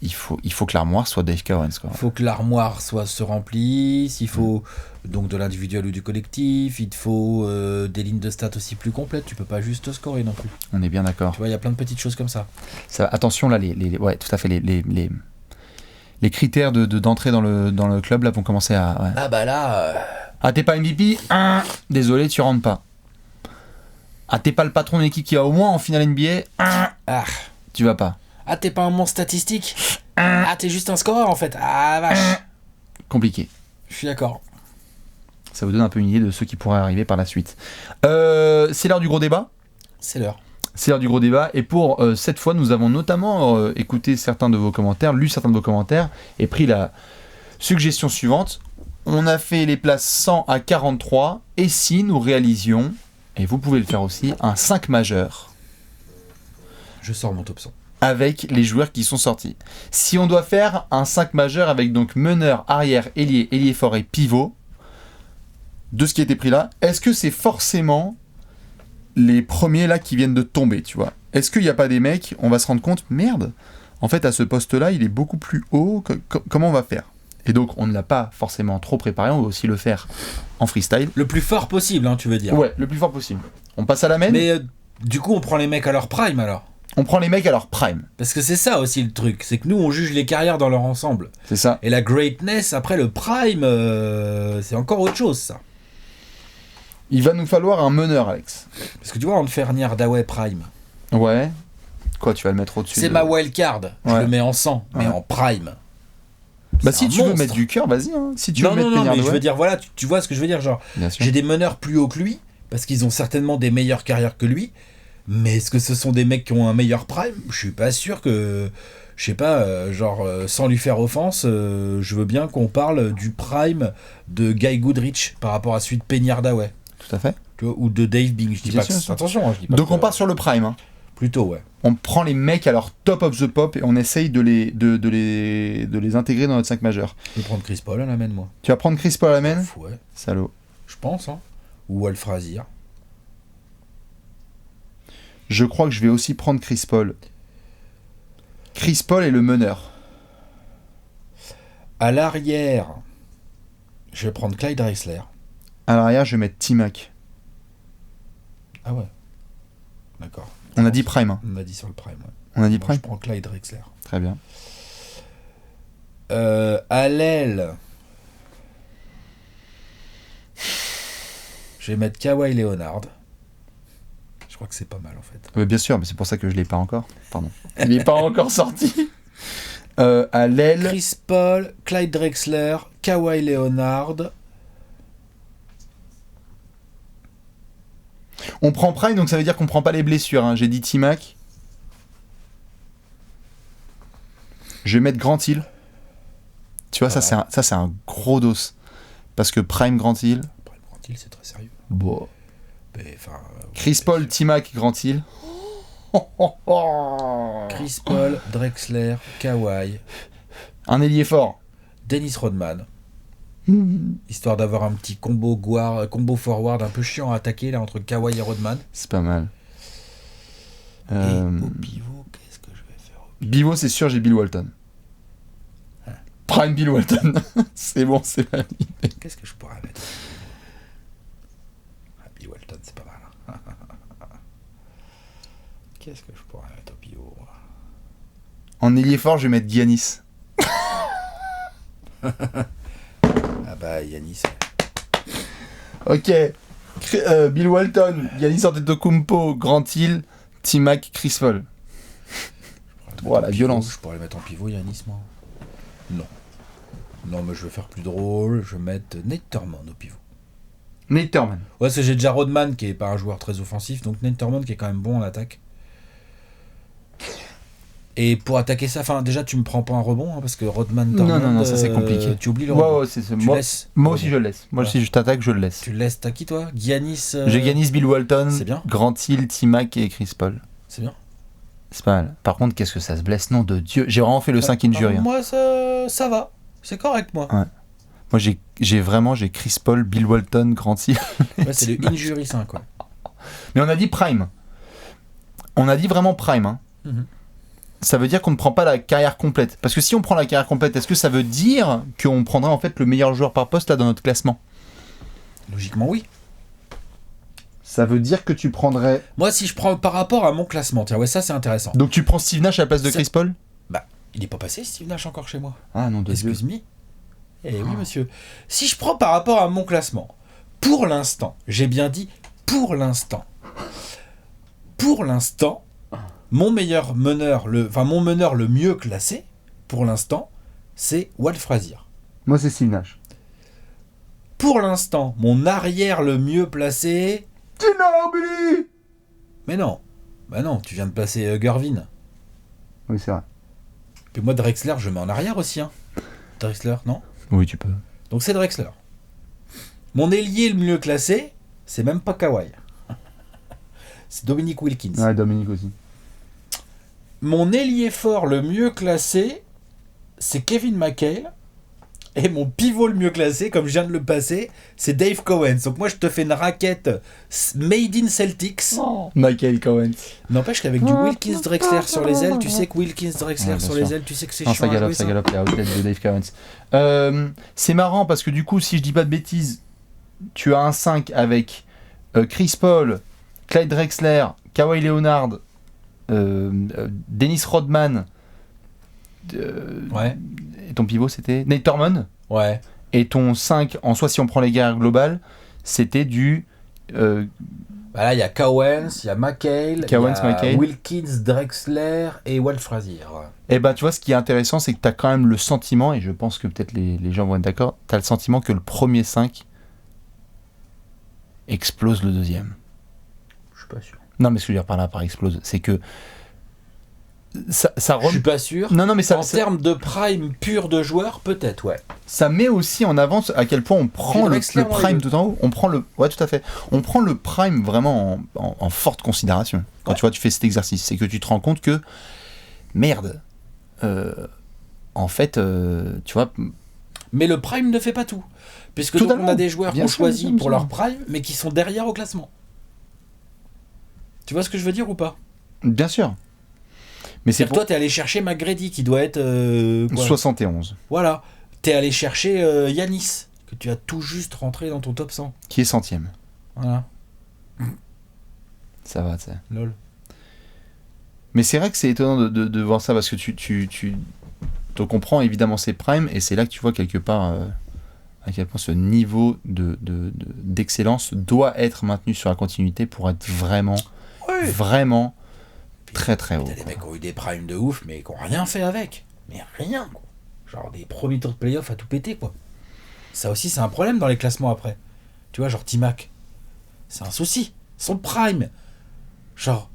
Il faut que l'armoire soit Dave Cowens. Il faut que l'armoire se remplisse, il faut donc de l'individuel ou du collectif, il te faut des lignes de stats aussi plus complètes, tu peux pas juste scorer non plus. On est bien d'accord. Tu vois, il y a plein de petites choses comme ça. Attention là, ouais, tout à fait, les critères d'entrée dans le club là vont commencer à... Ouais. Ah bah là... Ah, t'es pas MVP, désolé, tu rentres pas. Ah, t'es pas le patron d'une équipe qui va au moins en finale NBA, tu vas pas. Ah, t'es pas un monstre statistique. Ah, t'es juste un scoreur en fait. Ah, vache. Compliqué. Je suis d'accord. Ça vous donne un peu une idée de ceux qui pourraient arriver par la suite. C'est l'heure du gros débat. C'est l'heure. C'est l'heure du gros débat. Et pour cette fois, nous avons notamment écouté certains de vos commentaires, lu certains de vos commentaires, et pris la suggestion suivante. On a fait les places 100 à 43. Et si nous réalisions, et vous pouvez le faire aussi, un 5 majeur. Je sors mon top 100. Avec les joueurs qui sont sortis. Si on doit faire un 5 majeur avec donc meneur, arrière, ailier fort et pivot, de ce qui a été pris là, est-ce que c'est forcément les premiers là qui viennent de tomber, tu vois? Est-ce qu'il n'y a pas des mecs, on va se rendre compte, merde, en fait à ce poste-là, il est beaucoup plus haut, comment on va faire? Et donc on ne l'a pas forcément trop préparé, on va aussi le faire en freestyle. Le plus fort possible, hein, tu veux dire? Ouais, le plus fort possible. On passe à la main. Mais du coup, on prend les mecs à leur prime alors? On prend les mecs à leur prime. Parce que c'est ça aussi le truc, c'est que nous on juge les carrières dans leur ensemble. C'est ça. Et la greatness, après le prime, c'est encore autre chose ça. Il va nous falloir un meneur, Alex. Parce que tu vois, on te fait Hardaway Daway prime. Ouais. Quoi, tu vas le mettre au-dessus C'est ma wildcard. Je Ouais. le mets en 100, mais Ouais. en prime. Bah, c'est si un tu veux monstre. mettre du cœur, vas-y. Hein. Si tu Non, veux non, mettre non, Penny mais je Hardaway, veux dire, voilà, tu vois ce que je veux dire, genre, bien sûr. j'ai des meneurs plus hauts que lui, parce qu'ils ont certainement des meilleures carrières que lui, mais est-ce que ce sont des mecs qui ont un meilleur prime ? Je suis pas sûr que, je sais pas, sans lui faire offense, je veux bien qu'on parle du prime de Guy Goodrich par rapport à celui de Penny Hardaway, Tout à fait. tu vois, ou de Dave Bing, je dis Bien pas que sûr, c'est... Attention, hein, je dis pas Donc que- on part sur le prime. Hein. Plutôt, ouais. On prend les mecs à leur top of the pop et on essaye de les intégrer dans notre 5 majeur. Je vais prendre Chris Paul à la main, moi. Tu vas prendre Chris Paul à la main ? Ouais, Salaud. je pense, hein. Ou Al Frazier. Je crois que je vais aussi prendre Chris Paul. Chris Paul est le meneur. À l'arrière, je vais prendre Clyde Drexler. À l'arrière, je vais mettre T-Mac. Ah ouais. D'accord. On a dit prime. Hein. On a dit sur le prime, ouais. On a dit Moi, prime. je prends Clyde Drexler. Très bien. À l'aile, je vais mettre Kawhi Leonard. Je crois que c'est pas mal en fait. Bien sûr, mais c'est pour ça que je l'ai pas encore. Pardon. Il n'est pas encore sorti. À l'aile. Chris Paul, Clyde Drexler, Kawhi Leonard. On prend prime, donc ça veut dire qu'on prend pas les blessures. Hein. J'ai dit T-Mac. Je vais mettre Grant Hill. Tu vois, ça c'est un gros dos. Parce que prime Grant Hill. Prime Grant Hill, c'est très sérieux. Bon. Mais, enfin, Chris Paul, T-Mac, Grant Hill. Chris Paul, Drexler, Kawhi, Un ailier fort. Dennis Rodman. Histoire d'avoir un petit combo forward un peu chiant à attaquer là entre Kawhi et Rodman. C'est pas mal. Et au pivot, qu'est-ce que je vais faire au Bivo, c'est sûr, j'ai Bill Walton. Prime Bill Walton. C'est bon, c'est validé. Qu'est-ce que je pourrais mettre Bill Walton, c'est pas mal. Hein. Qu'est-ce que je pourrais mettre au pivot En ailier fort, je vais mettre Giannis. Ah bah, Yanis. Ok. Bill Walton, Giannis Antetokounmpo, Grant Hill, T-Mac, Chris Paul. Oh, la violence. Je pourrais le mettre en pivot, Yanis, moi. Non. Non, mais je vais faire plus drôle. Je vais mettre Nate Thurmond au pivot. Nate Thurmond. Ouais, parce que j'ai déjà Rodman qui est pas un joueur très offensif, donc Nate Thurmond qui est quand même bon en attaque. Et pour attaquer ça, enfin déjà tu me prends pas un rebond hein, parce que Rodman Thurmond, Non, ça c'est compliqué. Tu oublies le rebond. Ouais, Tu moi, laisses. moi le aussi rebond. je le laisse. Moi Voilà. si je t'attaque, je le laisse. Tu le laisses. T'as qui toi Giannis. J'ai Giannis, Bill Walton, c'est bien. Grant Hill, T-Mac et Chris Paul. C'est bien. C'est pas mal. Par contre, qu'est-ce que ça se blesse, nom de Dieu. J'ai vraiment fait le 5 injury. Hein. Moi ça va. C'est correct moi. Ouais. Moi j'ai Chris Paul, Bill Walton, Grant Hill. Ouais, c'est le injury 5 quoi. Mais on a dit prime. On a dit vraiment prime. Hein. Mhm. Ça veut dire qu'on ne prend pas la carrière complète. Parce que si on prend la carrière complète, est-ce que ça veut dire qu'on prendrait en fait le meilleur joueur par poste là dans notre classement ? Logiquement oui. Ça veut dire que tu prendrais... Moi si je prends par rapport à mon classement, tiens ouais ça c'est intéressant. Donc tu prends Steve Nash à la place de C'est- Chris Paul ? Bah il est pas passé Steve Nash encore chez moi. Ah non, de Dieu. Excuse me. Eh oui, monsieur. Si je prends par rapport à mon classement, pour l'instant, j'ai bien dit pour l'instant. Pour l'instant, mon meilleur meneur, mon meneur le mieux classé, pour l'instant, c'est Walt Frazier. Moi c'est Steve Nash. Pour l'instant, mon arrière le mieux placé. Ginobili ! Mais non. Bah non, tu viens de placer Gervin. Oui, c'est vrai. Puis moi, Drexler, je mets en arrière aussi. Hein. Drexler, non ? Oui, tu peux. Donc c'est Drexler. Mon ailier le mieux classé, c'est même pas Kawhi. C'est Dominique Wilkins. Ouais, Dominique aussi. Mon ailier fort le mieux classé, c'est Kevin McHale. Et mon pivot le mieux classé, comme je viens de le passer, c'est Dave Cowens. Donc moi je te fais une raquette made in Celtics. Michael Cohen. N'empêche qu'avec du Wilkins Drexler sur les ailes, tu sais que Wilkins Drexler Ouais, bien sur sûr. les ailes, tu sais que c'est Non, chiant à jouer, ça galope, il y a outlet de Dave Cowens. C'est marrant parce que du coup, si je dis pas de bêtises, tu as un 5 avec Chris Paul, Clyde Drexler, Kawhi Leonard, Dennis Rodman. Ouais. Et ton pivot c'était Nate Thurmond. Ouais. Et ton 5, en soi, si on prend les guerres globales, c'était du Bah là, il y a Cowens, il y a McHale, McHale. Wilkins, Drexler et Walt Frazier. Et ben tu vois, ce qui est intéressant, c'est que tu as quand même le sentiment, et je pense que peut-être les gens vont être d'accord, tu as le sentiment que le premier 5 explose le deuxième. Je suis pas sûr. Non, mais ce que je veux dire par là, par explose, c'est que ça Je suis pas sûr. Non, mais en termes de prime pur de joueurs, peut-être, ouais. Ça met aussi en avant à quel point on prend le prime tout en haut. On prend le, ouais, tout à fait. On prend le prime vraiment en forte considération. Quand tu vois, tu fais cet exercice, c'est que tu te rends compte que merde. En fait, tu vois. Mais le prime ne fait pas tout, puisque donc on a des joueurs qu'on choisit pour leur prime, mais qui sont derrière au classement. Tu vois ce que je veux dire ou pas ? Bien sûr. Mais c'est toi, t'es allé chercher McGrady qui doit être 71. Voilà. T'es allé chercher Yanis, que tu as tout juste rentré dans ton top 100. Qui est 100e. Voilà. Ça va, tu sais. Lol. Mais c'est vrai que c'est étonnant de voir ça, parce que tu comprends évidemment ces primes, et c'est là que tu vois quelque part à quel point ce niveau d'excellence doit être maintenu sur la continuité pour être vraiment très très haut. T'as des mecs qui ont eu des primes de ouf, mais qui n'ont rien fait avec. Mais rien, quoi. Genre des premiers tours de playoff à tout péter, quoi. Ça aussi, c'est un problème dans les classements après. Tu vois, genre T-Mac. C'est un souci. Son prime. Genre,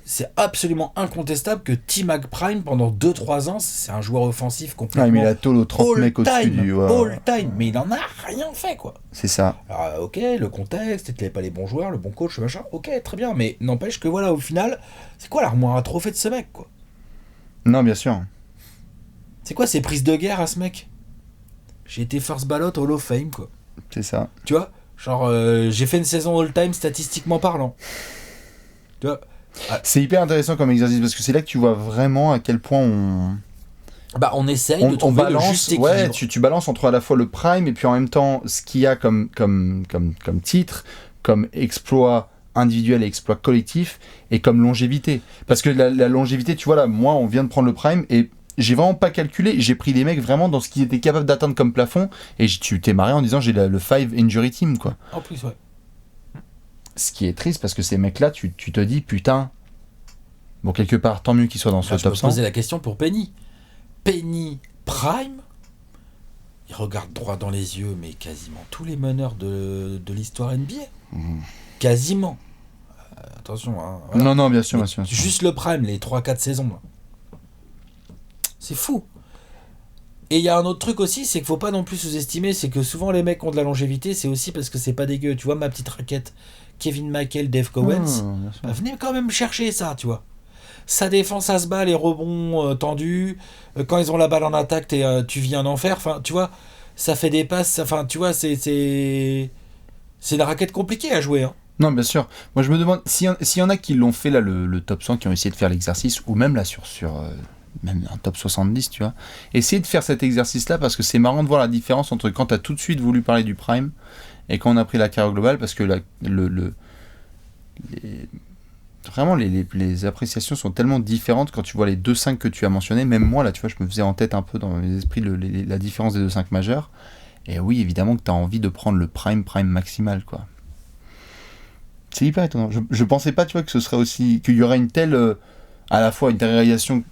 c'est absolument incontestable que T-Mac Prime, pendant 2-3 ans, c'est un joueur offensif complètement. Ah, mais il a tôt 30 mecs au-dessus du. All time. Mais il en a rien fait, quoi. C'est ça. Alors, ok, le contexte, il n'avait pas les bons joueurs, le bon coach, machin. Ok, très bien. Mais n'empêche que voilà, au final, c'est quoi l'armoire à trophée de ce mec, quoi? Non, bien sûr. C'est quoi ces prises de guerre à ce mec? J'ai été first ballot Hall of Fame, quoi. C'est ça. Tu vois? Genre, j'ai fait une saison all-time statistiquement parlant. Tu vois? C'est hyper intéressant comme exercice, parce que c'est là que tu vois vraiment à quel point on essaye de trouver le juste équilibre. Ouais, tu balances entre à la fois le prime et puis en même temps ce qu'il y a comme titre, comme exploit individuel et exploit collectif, et comme longévité. Parce que la longévité, tu vois là, moi on vient de prendre le prime et j'ai vraiment pas calculé, j'ai pris les mecs vraiment dans ce qu'ils étaient capables d'atteindre comme plafond, et tu t'es marré en disant j'ai le 5 injury team, quoi. En plus, ouais. Ce qui est triste, parce que ces mecs-là, tu te dis, putain, bon, quelque part, tant mieux qu'ils soient dans ce top 100. Je me posais la question pour Penny. Penny Prime, il regarde droit dans les yeux, mais quasiment tous les meneurs de l'histoire NBA. Quasiment. Attention, hein. Voilà. Non, bien sûr, bien sûr. Juste le Prime, les 3-4 saisons. Là. C'est fou. Et il y a un autre truc aussi, c'est qu'il faut pas non plus sous-estimer, c'est que souvent les mecs ont de la longévité, c'est aussi parce que c'est pas dégueu. Tu vois, ma petite raquette, Kevin McHale, Dave Cowens, venez quand même chercher ça, tu vois. Sa défense à se bat, les rebonds tendus, quand ils ont la balle en attaque, tu viens d'en faire, enfin, tu vois, ça fait des passes, enfin, tu vois, c'est une raquette compliquée à jouer, hein. Non, bien sûr. Moi, je me demande s'il y en a qui l'ont fait, là, le top 100, qui ont essayé de faire l'exercice, ou même là, sur même un top 70, tu vois. Essayez de faire cet exercice-là, parce que c'est marrant de voir la différence entre quand tu as tout de suite voulu parler du prime et quand on a pris la carrière globale, parce que vraiment les appréciations sont tellement différentes quand tu vois les 2-5 que tu as mentionnés. Même moi, là, tu vois, je me faisais en tête un peu dans mes esprits la différence des 2-5 majeurs. Et oui, évidemment que tu as envie de prendre le prime maximal, quoi. C'est hyper étonnant. Je pensais pas, tu vois, que ce serait aussi, qu'il y aurait une telle, à la fois une telle réalisation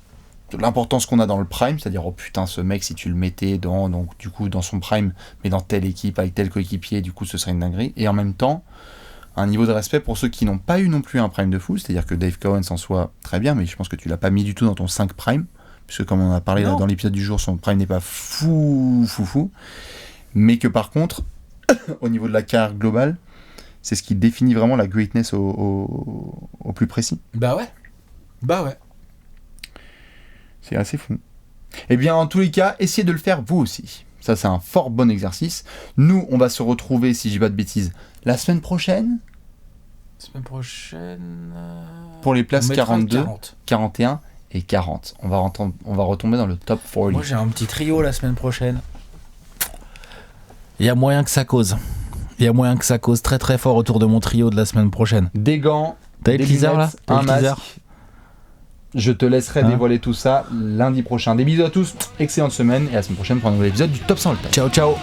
de l'importance qu'on a dans le prime, c'est-à-dire, oh putain, ce mec, si tu le mettais donc du coup dans son prime, mais dans telle équipe avec tel coéquipier, du coup ce serait une dinguerie. Et en même temps, un niveau de respect pour ceux qui n'ont pas eu non plus un prime de fou, c'est-à-dire que Dave Cowens en soit très bien, mais je pense que tu l'as pas mis du tout dans ton 5 prime, puisque comme on a parlé là, dans l'épisode du jour, son prime n'est pas fou, mais que par contre, au niveau de la carrière globale, c'est ce qui définit vraiment la greatness au plus précis. Bah ouais. C'est assez fou. Eh bien, en tous les cas, essayez de le faire vous aussi. Ça, c'est un fort bon exercice. Nous, on va se retrouver, si je dis pas de bêtises, la semaine prochaine. Pour les places 42, 41 et 40. On va retomber dans le top 40. Moi, j'ai un petit trio la semaine prochaine. Il y a moyen que ça cause. Très très fort autour de mon trio de la semaine prochaine. Des gants, t'as des teasers là, un masque. Je te laisserai dévoiler tout ça lundi prochain. Des bisous à tous, excellente semaine, et à la semaine prochaine pour un nouvel épisode du Top 100 All Time. Ciao.